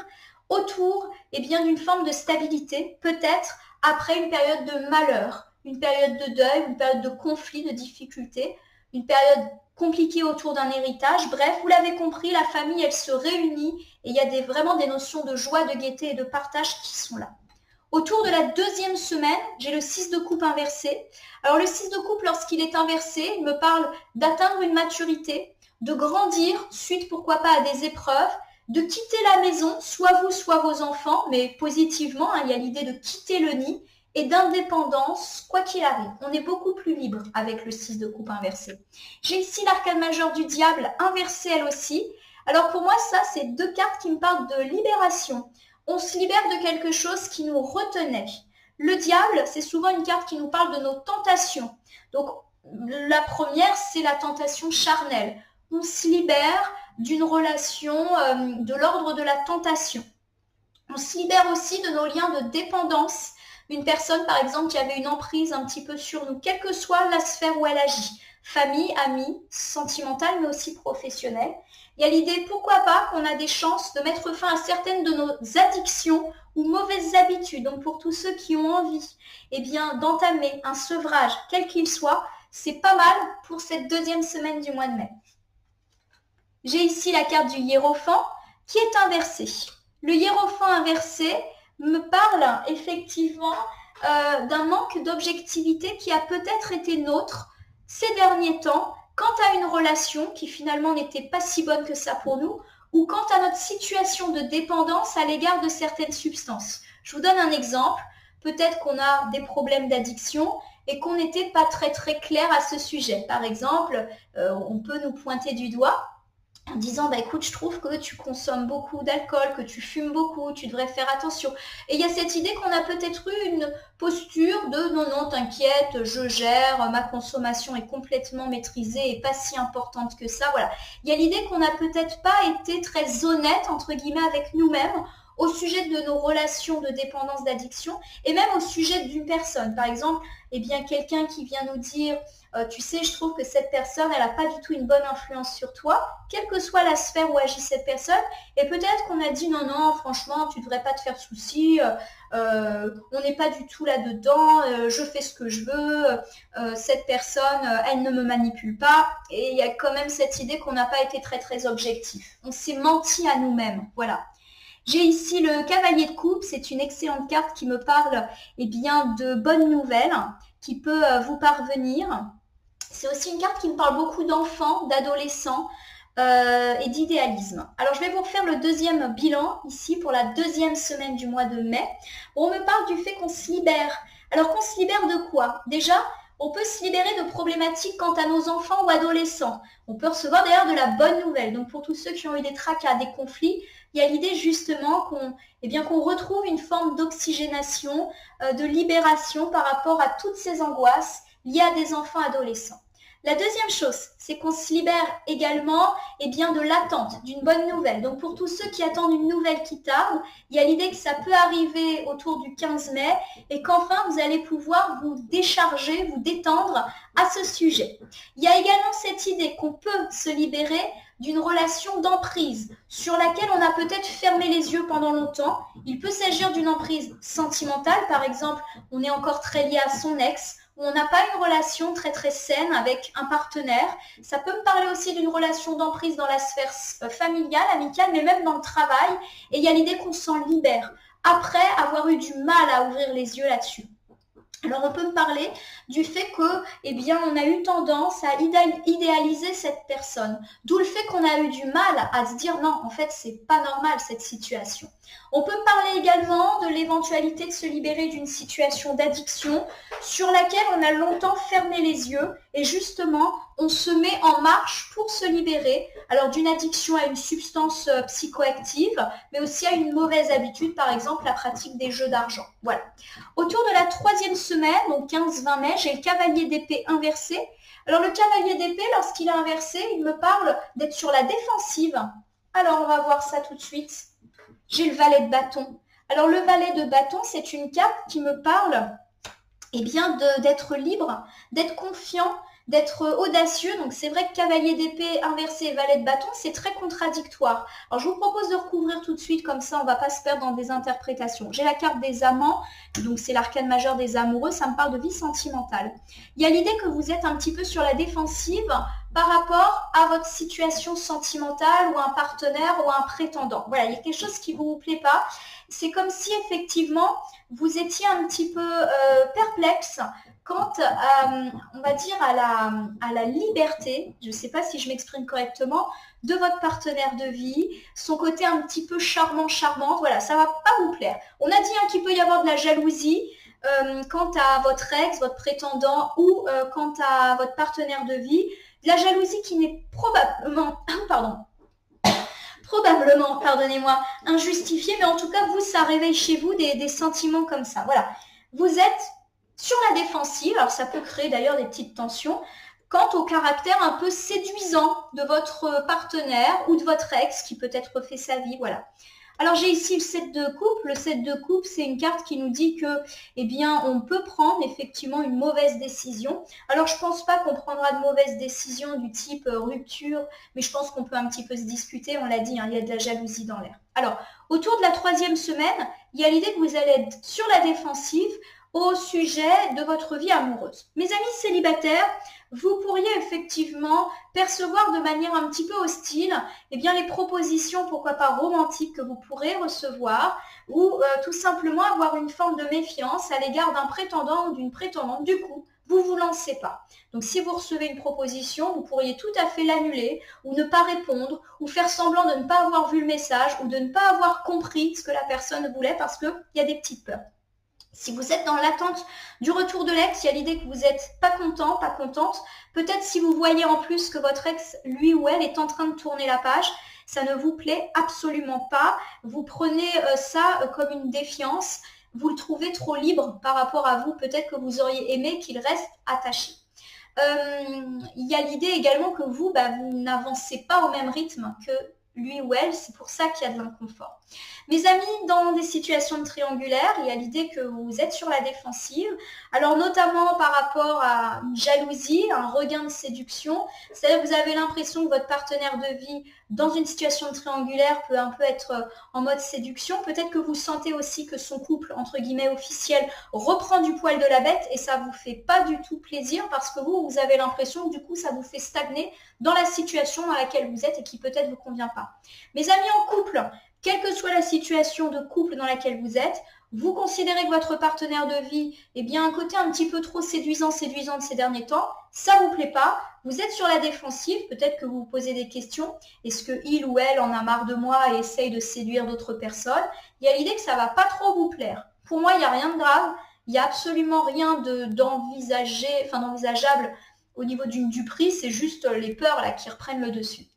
autour d'une forme de stabilité, peut-être après une période de malheur, une période de deuil, une période de conflit, de difficulté, une période compliquée autour d'un héritage. Bref, vous l'avez compris, la famille, elle se réunit et il y a vraiment des notions de joie, de gaieté et de partage qui sont là. Autour de la deuxième semaine, j'ai le 6 de coupe inversé. Alors le 6 de coupe, lorsqu'il est inversé, il me parle d'atteindre une maturité, de grandir suite pourquoi pas à des épreuves, de quitter la maison, soit vous, soit vos enfants, mais positivement, il y a l'idée de quitter le nid, et d'indépendance, quoi qu'il arrive. On est beaucoup plus libre avec le 6 de coupe inversé. J'ai ici l'arcane majeure du diable inversée elle aussi. Alors pour moi, ça, c'est deux cartes qui me parlent de libération. On se libère de quelque chose qui nous retenait. Le diable, c'est souvent une carte qui nous parle de nos tentations. Donc la première, c'est la tentation charnelle. On se libère d'une relation de l'ordre de la tentation. On se libère aussi de nos liens de dépendance. Une personne, par exemple, qui avait une emprise un petit peu sur nous, quelle que soit la sphère où elle agit. Famille, amis, sentimentale, mais aussi professionnelle. Il y a l'idée, pourquoi pas, qu'on a des chances de mettre fin à certaines de nos addictions ou mauvaises habitudes. Donc pour tous ceux qui ont envie d'entamer un sevrage, quel qu'il soit, c'est pas mal pour cette deuxième semaine du mois de mai. J'ai ici la carte du hiérophant qui est inversée. Le hiérophant inversé me parle effectivement d'un manque d'objectivité qui a peut-être été nôtre ces derniers temps quant à une relation qui finalement n'était pas si bonne que ça pour nous, ou quant à notre situation de dépendance à l'égard de certaines substances. Je vous donne un exemple. Peut-être qu'on a des problèmes d'addiction et qu'on n'était pas très très clair à ce sujet. Par exemple, on peut nous pointer du doigt en disant bah écoute, je trouve que tu consommes beaucoup d'alcool, que tu fumes beaucoup, tu devrais faire attention. Et il y a cette idée qu'on a peut-être eu une posture de non, non, t'inquiète, je gère, ma consommation est complètement maîtrisée et pas si importante que ça. Voilà. Il y a l'idée qu'on n'a peut-être pas été très honnête, entre guillemets, avec nous-mêmes au sujet de nos relations de dépendance, d'addiction, et même au sujet d'une personne. Par exemple, eh bien, quelqu'un qui vient nous dire tu sais, je trouve que cette personne, elle n'a pas du tout une bonne influence sur toi, quelle que soit la sphère où agit cette personne. Et peut-être qu'on a dit non, non, franchement, tu ne devrais pas te faire souci, on n'est pas du tout là-dedans, je fais ce que je veux, cette personne, elle ne me manipule pas. Et il y a quand même cette idée qu'on n'a pas été très, très objectif. On s'est menti à nous-mêmes, voilà. J'ai ici le cavalier de coupe, c'est une excellente carte qui me parle eh bien, de bonnes nouvelles qui peut vous parvenir. C'est aussi une carte qui me parle beaucoup d'enfants, d'adolescents et d'idéalisme. Alors je vais vous refaire le deuxième bilan ici pour la deuxième semaine du mois de mai. On me parle du fait qu'on se libère. Alors qu'on se libère de quoi? Déjà, on peut se libérer de problématiques quant à nos enfants ou adolescents. On peut recevoir d'ailleurs de la bonne nouvelle. Donc pour tous ceux qui ont eu des tracas, des conflits, il y a l'idée justement qu'on retrouve une forme d'oxygénation, de libération par rapport à toutes ces angoisses liées à des enfants adolescents. La deuxième chose, c'est qu'on se libère également de l'attente d'une bonne nouvelle. Donc pour tous ceux qui attendent une nouvelle qui tarde, il y a l'idée que ça peut arriver autour du 15 mai et qu'enfin vous allez pouvoir vous décharger, vous détendre à ce sujet. Il y a également cette idée qu'on peut se libérer d'une relation d'emprise sur laquelle on a peut-être fermé les yeux pendant longtemps. Il peut s'agir d'une emprise sentimentale, par exemple, on est encore très lié à son ex, où on n'a pas une relation très très saine avec un partenaire. Ça peut me parler aussi d'une relation d'emprise dans la sphère familiale, amicale, mais même dans le travail. Et il y a l'idée qu'on s'en libère après avoir eu du mal à ouvrir les yeux là-dessus. Alors on peut me parler du fait que, on a eu tendance à idéaliser cette personne. D'où le fait qu'on a eu du mal à se dire non, en fait, c'est pas normal cette situation. On peut me parler également de l'éventualité de se libérer d'une situation d'addiction sur laquelle on a longtemps fermé les yeux et justement, on se met en marche pour se libérer. Alors d'une addiction à une substance psychoactive, mais aussi à une mauvaise habitude, par exemple la pratique des jeux d'argent. Voilà. Autour de la troisième semaine, donc 15-20 mai, j'ai le cavalier d'épée inversé. Alors le cavalier d'épée, lorsqu'il est inversé, il me parle d'être sur la défensive. Alors on va voir ça tout de suite. J'ai le valet de bâton. Alors le valet de bâton, c'est une carte qui me parle d'être libre, d'être confiant, d'être audacieux. Donc c'est vrai que cavalier d'épée inversé et valet de bâton, c'est très contradictoire. Alors je vous propose de recouvrir tout de suite, comme ça on ne va pas se perdre dans des interprétations. J'ai la carte des amants, donc c'est l'arcane majeur des amoureux, ça me parle de vie sentimentale. Il y a l'idée que vous êtes un petit peu sur la défensive par rapport à votre situation sentimentale ou un partenaire ou un prétendant. Voilà, il y a quelque chose qui ne vous plaît pas. C'est comme si effectivement vous étiez un petit peu perplexe quant on va dire, à la liberté, je ne sais pas si je m'exprime correctement, de votre partenaire de vie, son côté un petit peu charmante, voilà, ça ne va pas vous plaire. On a dit qu'il peut y avoir de la jalousie quant à votre ex, votre prétendant ou quant à votre partenaire de vie, de la jalousie qui n'est probablement, pardonnez-moi, injustifiée, mais en tout cas, vous, ça réveille chez vous des sentiments comme ça. Voilà, vous êtes sur la défensive, alors ça peut créer d'ailleurs des petites tensions, quant au caractère un peu séduisant de votre partenaire ou de votre ex qui peut-être fait sa vie, voilà. Alors j'ai ici le 7 de coupe. Le 7 de coupe, c'est une carte qui nous dit que, on peut prendre effectivement une mauvaise décision. Alors je ne pense pas qu'on prendra de mauvaises décisions du type rupture, mais je pense qu'on peut un petit peu se disputer, on l'a dit, il y a de la jalousie dans l'air. Alors, autour de la troisième semaine, il y a l'idée que vous allez être sur la défensive, au sujet de votre vie amoureuse. Mes amis célibataires, vous pourriez effectivement percevoir de manière un petit peu hostile les propositions, pourquoi pas romantiques, que vous pourrez recevoir ou tout simplement avoir une forme de méfiance à l'égard d'un prétendant ou d'une prétendante. Du coup, vous ne vous lancez pas. Donc si vous recevez une proposition, vous pourriez tout à fait l'annuler ou ne pas répondre ou faire semblant de ne pas avoir vu le message ou de ne pas avoir compris ce que la personne voulait parce qu'il y a des petites peurs. Si vous êtes dans l'attente du retour de l'ex, il y a l'idée que vous n'êtes pas content, pas contente. Peut-être si vous voyez en plus que votre ex, lui ou elle, est en train de tourner la page, ça ne vous plaît absolument pas. Vous prenez ça comme une défiance. Vous le trouvez trop libre par rapport à vous. Peut-être que vous auriez aimé qu'il reste attaché. Il y a l'idée également que vous n'avancez pas au même rythme que lui ou elle, c'est pour ça qu'il y a de l'inconfort. Mes amis, dans des situations triangulaires, il y a l'idée que vous êtes sur la défensive, alors notamment par rapport à une jalousie, un regain de séduction, c'est-à-dire que vous avez l'impression que votre partenaire de vie, dans une situation triangulaire, peut un peu être en mode séduction. Peut-être que vous sentez aussi que son couple, entre guillemets officiel, reprend du poil de la bête et ça vous fait pas du tout plaisir parce que vous avez l'impression que du coup, ça vous fait stagner dans la situation dans laquelle vous êtes et qui peut-être ne vous convient pas. Mes amis en couple, quelle que soit la situation de couple dans laquelle vous êtes, vous considérez que votre partenaire de vie a un côté un petit peu trop séduisant de ces derniers temps, ça ne vous plaît pas, vous êtes sur la défensive, peut-être que vous vous posez des questions, est-ce qu'il ou elle en a marre de moi et essaye de séduire d'autres personnes? Il y a l'idée que ça ne va pas trop vous plaire. Pour moi, il n'y a rien de grave, il n'y a absolument rien d'envisageable au niveau du prix, c'est juste les peurs là qui reprennent le dessus.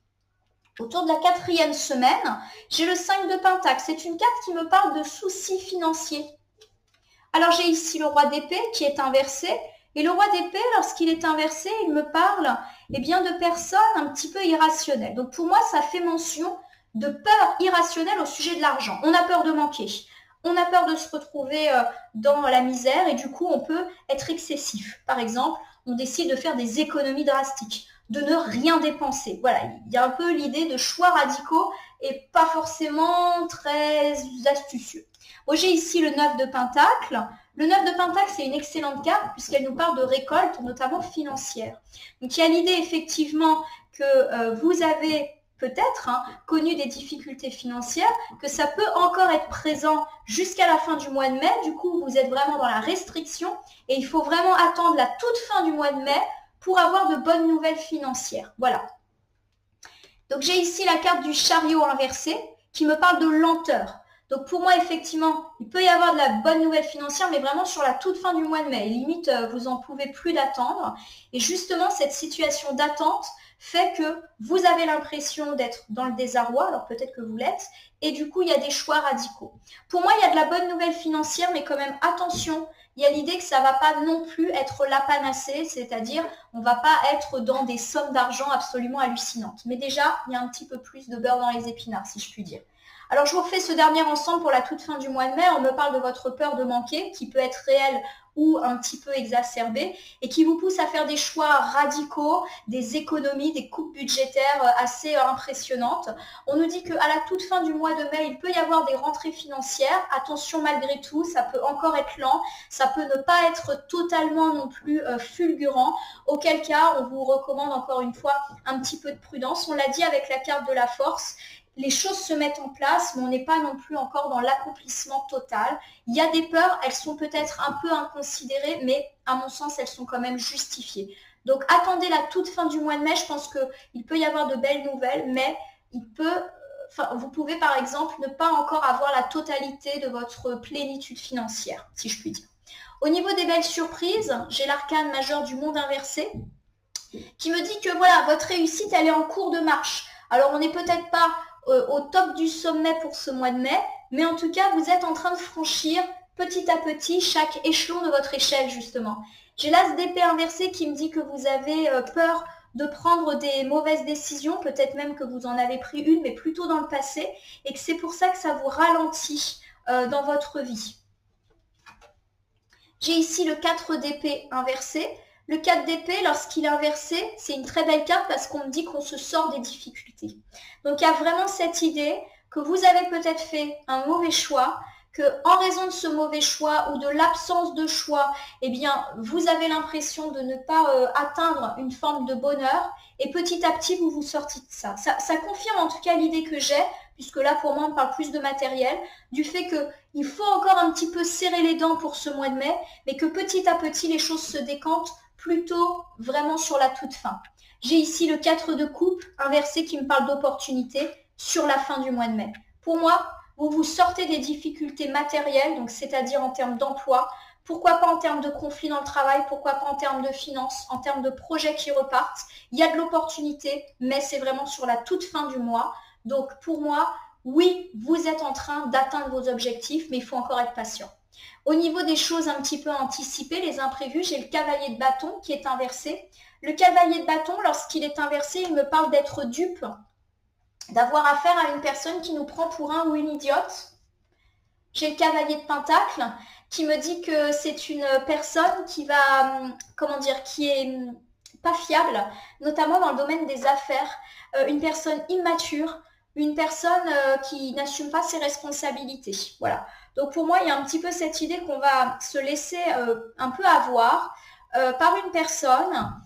Autour de la 4e semaine, j'ai le 5 de Pentacle. C'est une carte qui me parle de soucis financiers. Alors j'ai ici le roi d'épée qui est inversé. Et le roi d'épée, lorsqu'il est inversé, il me parle de personnes un petit peu irrationnelles. Donc pour moi, ça fait mention de peur irrationnelle au sujet de l'argent. On a peur de manquer. On a peur de se retrouver dans la misère et du coup, on peut être excessif. Par exemple, on décide de faire des économies drastiques, de ne rien dépenser. Voilà, il y a un peu l'idée de choix radicaux et pas forcément très astucieux. Bon, j'ai ici le 9 de Pentacle. Le 9 de Pentacle, c'est une excellente carte puisqu'elle nous parle de récolte, notamment financière. Donc, il y a l'idée effectivement que vous avez peut-être connu des difficultés financières, que ça peut encore être présent jusqu'à la fin du mois de mai. Du coup, vous êtes vraiment dans la restriction et il faut vraiment attendre la toute fin du mois de mai pour avoir de bonnes nouvelles financières. Voilà. Donc, j'ai ici la carte du chariot inversé qui me parle de lenteur. Donc, pour moi, effectivement, il peut y avoir de la bonne nouvelle financière, mais vraiment sur la toute fin du mois de mai. Limite, vous n'en pouvez plus d'attendre. Et justement, cette situation d'attente fait que vous avez l'impression d'être dans le désarroi, alors peut-être que vous l'êtes, et du coup, il y a des choix radicaux. Pour moi, il y a de la bonne nouvelle financière, mais quand même, attention, il y a l'idée que ça ne va pas non plus être la panacée, c'est-à-dire on ne va pas être dans des sommes d'argent absolument hallucinantes. Mais déjà, il y a un petit peu plus de beurre dans les épinards, si je puis dire. Alors, je vous refais ce dernier ensemble pour la toute fin du mois de mai. On me parle de votre peur de manquer, qui peut être réelle ou un petit peu exacerbée, et qui vous pousse à faire des choix radicaux, des économies, des coupes budgétaires assez impressionnantes. On nous dit qu'à la toute fin du mois de mai, il peut y avoir des rentrées financières. Attention malgré tout, ça peut encore être lent, ça peut ne pas être totalement non plus fulgurant, auquel cas, on vous recommande encore une fois un petit peu de prudence. On l'a dit avec la carte de la force, les choses se mettent en place, mais on n'est pas non plus encore dans l'accomplissement total. Il y a des peurs, elles sont peut-être un peu inconsidérées, mais à mon sens, elles sont quand même justifiées. Donc attendez la toute fin du mois de mai, je pense qu'il peut y avoir de belles nouvelles, mais vous pouvez par exemple ne pas encore avoir la totalité de votre plénitude financière, si je puis dire. Au niveau des belles surprises, j'ai l'arcane majeur du monde inversé, qui me dit que voilà, votre réussite, elle est en cours de marche. Alors on n'est peut-être pas au top du sommet pour ce mois de mai, mais en tout cas, vous êtes en train de franchir petit à petit chaque échelon de votre échelle, justement. J'ai l'as d'épée inversé qui me dit que vous avez peur de prendre des mauvaises décisions, peut-être même que vous en avez pris une, mais plutôt dans le passé, et que c'est pour ça que ça vous ralentit dans votre vie. J'ai ici le 4 d'épée inversé. Le 4 d'épée, lorsqu'il est inversé, c'est une très belle carte parce qu'on me dit qu'on se sort des difficultés. Donc, il y a vraiment cette idée que vous avez peut-être fait un mauvais choix, que en raison de ce mauvais choix ou de l'absence de choix, eh bien, vous avez l'impression de ne pas atteindre une forme de bonheur et petit à petit, vous vous sortez de ça. Ça confirme en tout cas l'idée que j'ai, puisque là, pour moi, on parle plus de matériel, du fait qu'il faut encore un petit peu serrer les dents pour ce mois de mai, mais que petit à petit, les choses se décantent plutôt vraiment sur la toute fin. J'ai ici le 4 de coupe, inversé qui me parle d'opportunité sur la fin du mois de mai. Pour moi, vous vous sortez des difficultés matérielles, donc c'est-à-dire en termes d'emploi, pourquoi pas en termes de conflits dans le travail, pourquoi pas en termes de finances, en termes de projets qui repartent. Il y a de l'opportunité, mais c'est vraiment sur la toute fin du mois. Donc pour moi, oui, vous êtes en train d'atteindre vos objectifs, mais il faut encore être patient. Au niveau des choses un petit peu anticipées, les imprévus, j'ai le cavalier de bâton qui est inversé. Le cavalier de bâton, lorsqu'il est inversé, il me parle d'être dupe, d'avoir affaire à une personne qui nous prend pour un ou une idiote. J'ai le cavalier de pentacle qui me dit que c'est une personne qui va, qui est pas fiable, notamment dans le domaine des affaires, une personne immature, une personne qui n'assume pas ses responsabilités. Voilà. Donc pour moi, il y a un petit peu cette idée qu'on va se laisser un peu avoir par une personne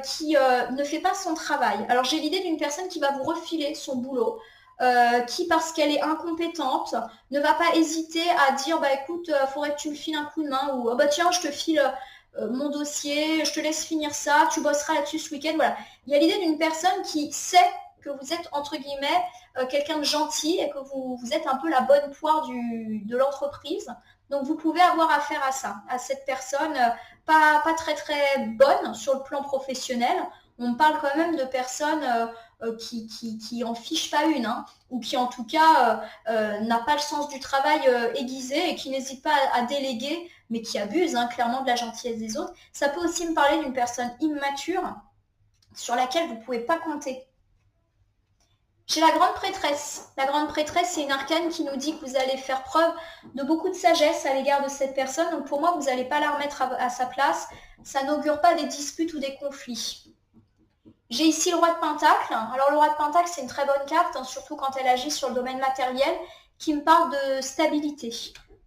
qui ne fait pas son travail. Alors j'ai l'idée d'une personne qui va vous refiler son boulot, qui, parce qu'elle est incompétente, ne va pas hésiter à dire bah écoute, faudrait que tu me files un coup de main, ou oh, bah tiens, je te file mon dossier, je te laisse finir ça, tu bosseras là-dessus ce week-end. Voilà. Il y a l'idée d'une personne qui sait que vous êtes, entre guillemets, quelqu'un de gentil et que vous êtes un peu la bonne poire de l'entreprise. Donc vous pouvez avoir affaire à ça, à cette personne pas très très bonne sur le plan professionnel. On parle quand même de personnes qui en fichent pas une, hein, ou qui en tout cas n'a pas le sens du travail aiguisé et qui n'hésite pas à déléguer, mais qui abuse clairement de la gentillesse des autres. Ça peut aussi me parler d'une personne immature sur laquelle vous ne pouvez pas compter. J'ai la grande prêtresse. La grande prêtresse, c'est une arcane qui nous dit que vous allez faire preuve de beaucoup de sagesse à l'égard de cette personne. Donc pour moi, vous n'allez pas la remettre à sa place. Ça n'augure pas des disputes ou des conflits. J'ai ici le roi de Pentacle. Alors le roi de Pentacle, c'est une très bonne carte, surtout quand elle agit sur le domaine matériel, qui me parle de stabilité.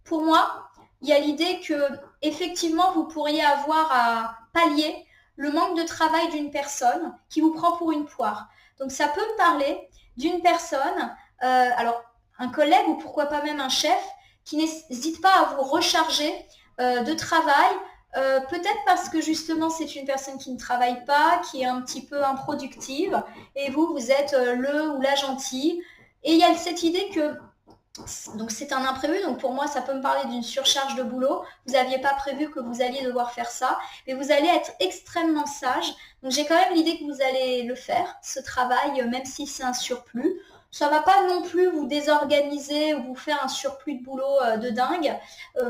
Pour moi, il y a l'idée que effectivement, vous pourriez avoir à pallier le manque de travail d'une personne qui vous prend pour une poire. Donc ça peut me parler d'une personne, alors un collègue ou pourquoi pas même un chef, qui n'hésite pas à vous recharger de travail, peut-être parce que justement c'est une personne qui ne travaille pas, qui est un petit peu improductive, et vous êtes le ou la gentille. Et il y a cette idée que donc c'est un imprévu, donc pour moi ça peut me parler d'une surcharge de boulot. Vous n'aviez pas prévu que vous alliez devoir faire ça, mais vous allez être extrêmement sage. Donc j'ai quand même l'idée que vous allez le faire, ce travail, même si c'est un surplus. Ça ne va pas non plus vous désorganiser ou vous faire un surplus de boulot de dingue.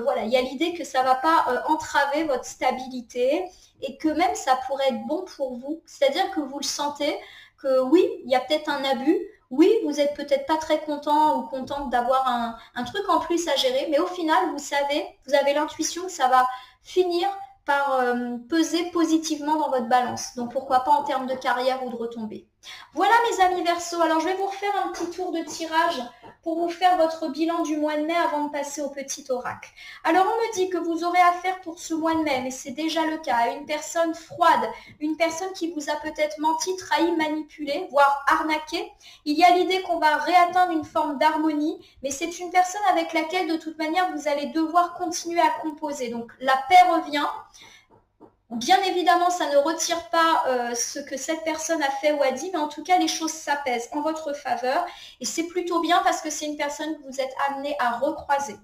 Voilà, il y a l'idée que ça ne va pas entraver votre stabilité et que même ça pourrait être bon pour vous. C'est-à-dire que vous le sentez, que oui, il y a peut-être un abus, oui, vous n'êtes peut-être pas très content ou contente d'avoir un truc en plus à gérer, mais au final, vous savez, vous avez l'intuition que ça va finir par peser positivement dans votre balance. Donc pourquoi pas en termes de carrière ou de retombées. Voilà mes amis Verseau, alors je vais vous refaire un petit tour de tirage pour vous faire votre bilan du mois de mai avant de passer au petit oracle. Alors on me dit que vous aurez affaire pour ce mois de mai, mais c'est déjà le cas, à une personne froide, une personne qui vous a peut-être menti, trahi, manipulé, voire arnaqué. Il y a l'idée qu'on va réatteindre une forme d'harmonie, mais c'est une personne avec laquelle de toute manière vous allez devoir continuer à composer. Donc la paix revient. Bien évidemment, ça ne retire pas ce que cette personne a fait ou a dit, mais en tout cas, les choses s'apaisent en votre faveur. Et c'est plutôt bien parce que c'est une personne que vous êtes amené à recroiser.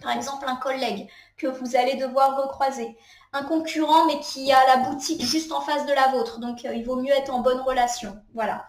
Par exemple, un collègue que vous allez devoir recroiser. Un concurrent, mais qui a la boutique juste en face de la vôtre. Donc, il vaut mieux être en bonne relation. Voilà.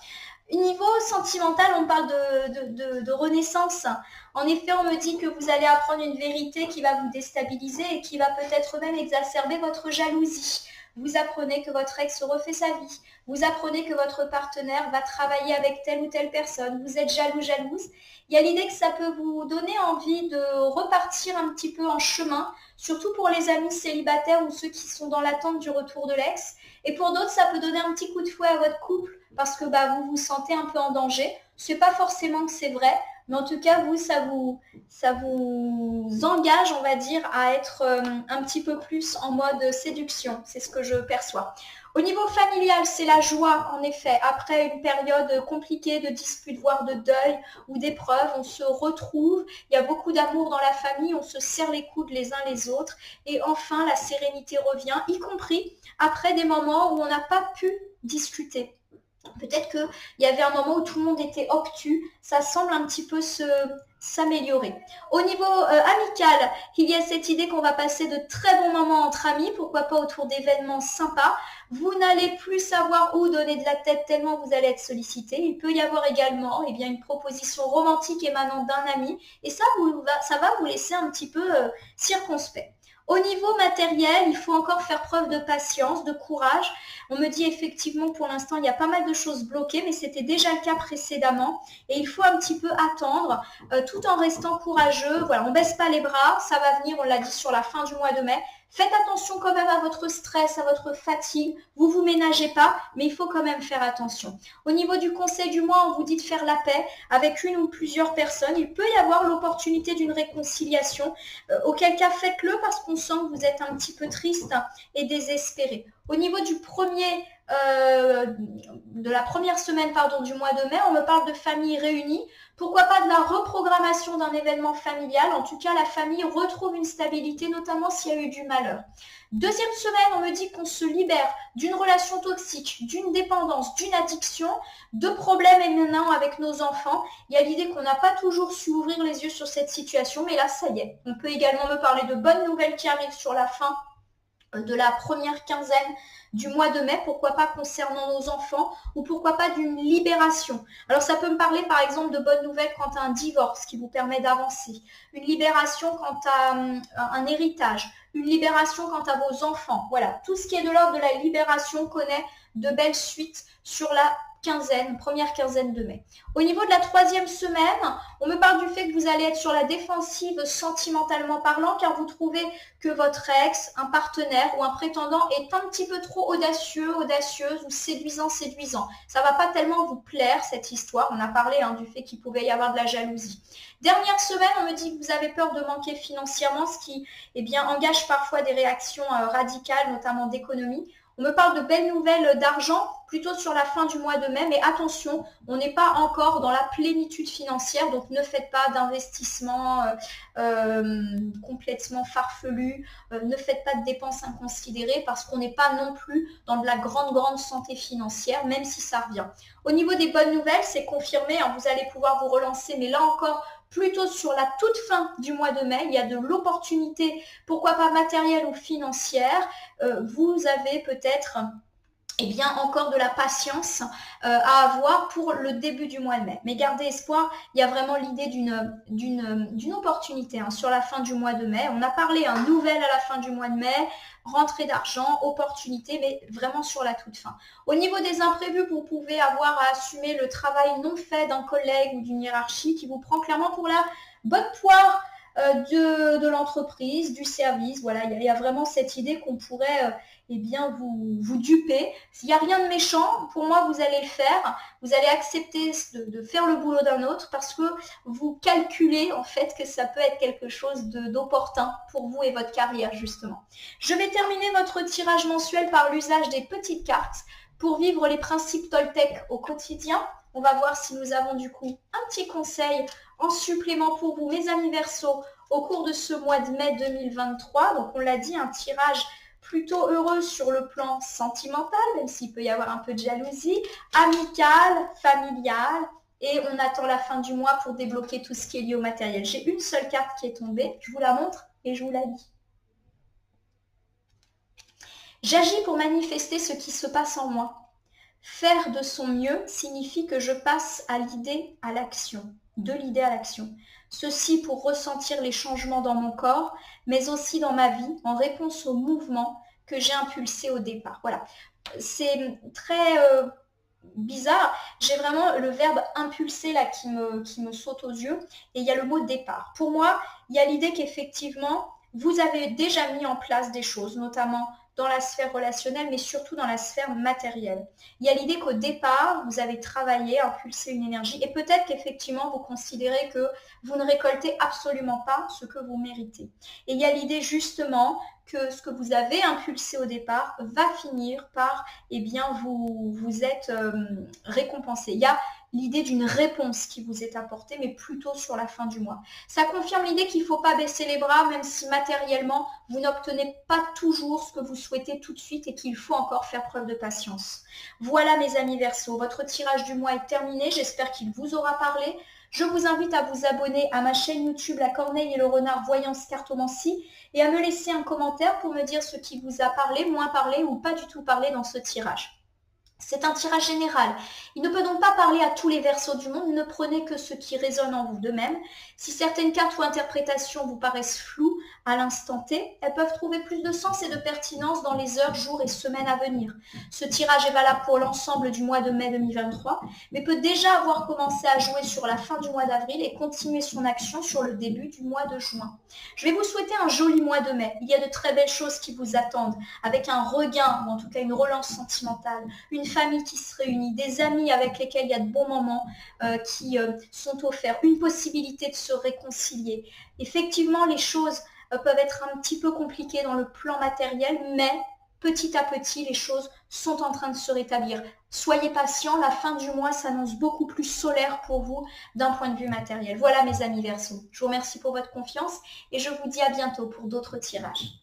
Niveau sentimental, on parle de renaissance. En effet, on me dit que vous allez apprendre une vérité qui va vous déstabiliser et qui va peut-être même exacerber votre jalousie. Vous apprenez que votre ex refait sa vie. Vous apprenez que votre partenaire va travailler avec telle ou telle personne. Vous êtes jaloux, jalouse. Il y a l'idée que ça peut vous donner envie de repartir un petit peu en chemin, surtout pour les amis célibataires ou ceux qui sont dans l'attente du retour de l'ex. Et pour d'autres, ça peut donner un petit coup de fouet à votre couple parce que vous vous sentez un peu en danger. C'est pas forcément que c'est vrai. Mais en tout cas, ça vous engage, on va dire, à être un petit peu plus en mode séduction. C'est ce que je perçois. Au niveau familial, c'est la joie, en effet. Après une période compliquée de disputes, voire de deuil ou d'épreuves, on se retrouve. Il y a beaucoup d'amour dans la famille. On se serre les coudes les uns les autres. Et enfin, la sérénité revient, y compris après des moments où on n'a pas pu discuter. Peut-être qu'il y avait un moment où tout le monde était obtus. Ça semble un petit peu s'améliorer. Au niveau amical, il y a cette idée qu'on va passer de très bons moments entre amis, pourquoi pas autour d'événements sympas. Vous n'allez plus savoir où donner de la tête tellement vous allez être sollicité. Il peut y avoir également une proposition romantique émanant d'un ami et ça va vous laisser un petit peu circonspect. Au niveau matériel, il faut encore faire preuve de patience, de courage. On me dit effectivement pour l'instant, il y a pas mal de choses bloquées, mais c'était déjà le cas précédemment. Et il faut un petit peu attendre tout en restant courageux. Voilà, on ne baisse pas les bras, ça va venir, on l'a dit sur la fin du mois de mai. Faites attention quand même à votre stress, à votre fatigue. Vous ménagez pas, mais il faut quand même faire attention. Au niveau du conseil du mois, on vous dit de faire la paix avec une ou plusieurs personnes. Il peut y avoir l'opportunité d'une réconciliation. Auquel cas, faites-le parce qu'on sent que vous êtes un petit peu triste et désespéré. Au niveau du de la première semaine du mois de mai, on me parle de famille réunie. Pourquoi pas de la reprogrammation d'un événement familial. En tout cas, la famille retrouve une stabilité, notamment s'il y a eu du malheur. Deuxième semaine, on me dit qu'on se libère d'une relation toxique, d'une dépendance, d'une addiction, de problèmes émanant avec nos enfants. Il y a l'idée qu'on n'a pas toujours su ouvrir les yeux sur cette situation, mais là, ça y est. On peut également me parler de bonnes nouvelles qui arrivent sur la fin de la première quinzaine du mois de mai, pourquoi pas concernant nos enfants, ou pourquoi pas d'une libération. Alors ça peut me parler par exemple de bonnes nouvelles quant à un divorce qui vous permet d'avancer, une libération quant à un héritage, une libération quant à vos enfants. Voilà, tout ce qui est de l'ordre de la libération connaît de belles suites sur la première quinzaine de mai. Au niveau de la troisième semaine, on me parle du fait que vous allez être sur la défensive sentimentalement parlant, car vous trouvez que votre ex, un partenaire ou un prétendant est un petit peu trop audacieux, audacieuse ou séduisant. Ça ne va pas tellement vous plaire cette histoire. On a parlé du fait qu'il pouvait y avoir de la jalousie. Dernière semaine, on me dit que vous avez peur de manquer financièrement, ce qui engage parfois des réactions radicales, notamment d'économie. On me parle de belles nouvelles d'argent plutôt sur la fin du mois de mai, mais attention, on n'est pas encore dans la plénitude financière, donc ne faites pas d'investissement complètement farfelu, ne faites pas de dépenses inconsidérées parce qu'on n'est pas non plus dans de la grande santé financière, même si ça revient. Au niveau des bonnes nouvelles, c'est confirmé, vous allez pouvoir vous relancer, mais là encore, plutôt sur la toute fin du mois de mai, il y a de l'opportunité, pourquoi pas matérielle ou financière. Vous avez peut-être encore de la patience à avoir pour le début du mois de mai. Mais gardez espoir, il y a vraiment l'idée d'une opportunité sur la fin du mois de mai. On a parlé nouvelle à la fin du mois de mai, rentrée d'argent, opportunité, mais vraiment sur la toute fin. Au niveau des imprévus, vous pouvez avoir à assumer le travail non fait d'un collègue ou d'une hiérarchie qui vous prend clairement pour la bonne poire de l'entreprise, du service. Voilà, il y a vraiment cette idée qu'on pourrait vous duper. S'il n'y a rien de méchant, pour moi, vous allez le faire. Vous allez accepter de faire le boulot d'un autre parce que vous calculez en fait que ça peut être quelque chose d'opportun pour vous et votre carrière, justement. Je vais terminer votre tirage mensuel par l'usage des petites cartes pour vivre les principes Toltec au quotidien. On va voir si nous avons du coup un petit conseil en supplément pour vous, mes amis Verseaux, au cours de ce mois de mai 2023. Donc on l'a dit, un tirage plutôt heureux sur le plan sentimental, même s'il peut y avoir un peu de jalousie, amical, familial, et on attend la fin du mois pour débloquer tout ce qui est lié au matériel. J'ai une seule carte qui est tombée, je vous la montre et je vous la lis. J'agis pour manifester ce qui se passe en moi. Faire de son mieux signifie que je passe de l'idée à l'action. Ceci pour ressentir les changements dans mon corps, mais aussi dans ma vie, en réponse au mouvement que j'ai impulsé au départ. Voilà, c'est très bizarre. J'ai vraiment le verbe impulser là qui me saute aux yeux, et il y a le mot départ. Pour moi, il y a l'idée qu'effectivement, vous avez déjà mis en place des choses, notamment dans la sphère relationnelle, mais surtout dans la sphère matérielle. Il y a l'idée qu'au départ, vous avez travaillé, impulsé une énergie, et peut-être qu'effectivement, vous considérez que vous ne récoltez absolument pas ce que vous méritez. Et il y a l'idée justement que ce que vous avez impulsé au départ va finir par, eh bien, vous êtes récompensé. Il y a l'idée d'une réponse qui vous est apportée, mais plutôt sur la fin du mois. Ça confirme l'idée qu'il ne faut pas baisser les bras, même si matériellement, vous n'obtenez pas toujours ce que vous souhaitez tout de suite et qu'il faut encore faire preuve de patience. Voilà mes amis Verseau, votre tirage du mois est terminé, j'espère qu'il vous aura parlé. Je vous invite à vous abonner à ma chaîne YouTube La Corneille et le Renard Voyance Cartomancie et à me laisser un commentaire pour me dire ce qui vous a parlé, moins parlé ou pas du tout parlé dans ce tirage. C'est un tirage général. Il ne peut donc pas parler à tous les Verseaux du monde, ne prenez que ce qui résonne en vous. De même, si certaines cartes ou interprétations vous paraissent floues à l'instant T, elles peuvent trouver plus de sens et de pertinence dans les heures, jours et semaines à venir. Ce tirage est valable pour l'ensemble du mois de mai 2023, mais peut déjà avoir commencé à jouer sur la fin du mois d'avril et continuer son action sur le début du mois de juin. Je vais vous souhaiter un joli mois de mai. Il y a de très belles choses qui vous attendent, avec un regain, ou en tout cas une relance sentimentale, une famille qui se réunit, des amis avec lesquels il y a de bons moments qui sont offerts, une possibilité de se réconcilier. Effectivement, les choses peuvent être un petit peu compliquées dans le plan matériel, mais petit à petit, les choses sont en train de se rétablir. Soyez patients, la fin du mois s'annonce beaucoup plus solaire pour vous d'un point de vue matériel. Voilà mes amis Verseaux, je vous remercie pour votre confiance et je vous dis à bientôt pour d'autres tirages.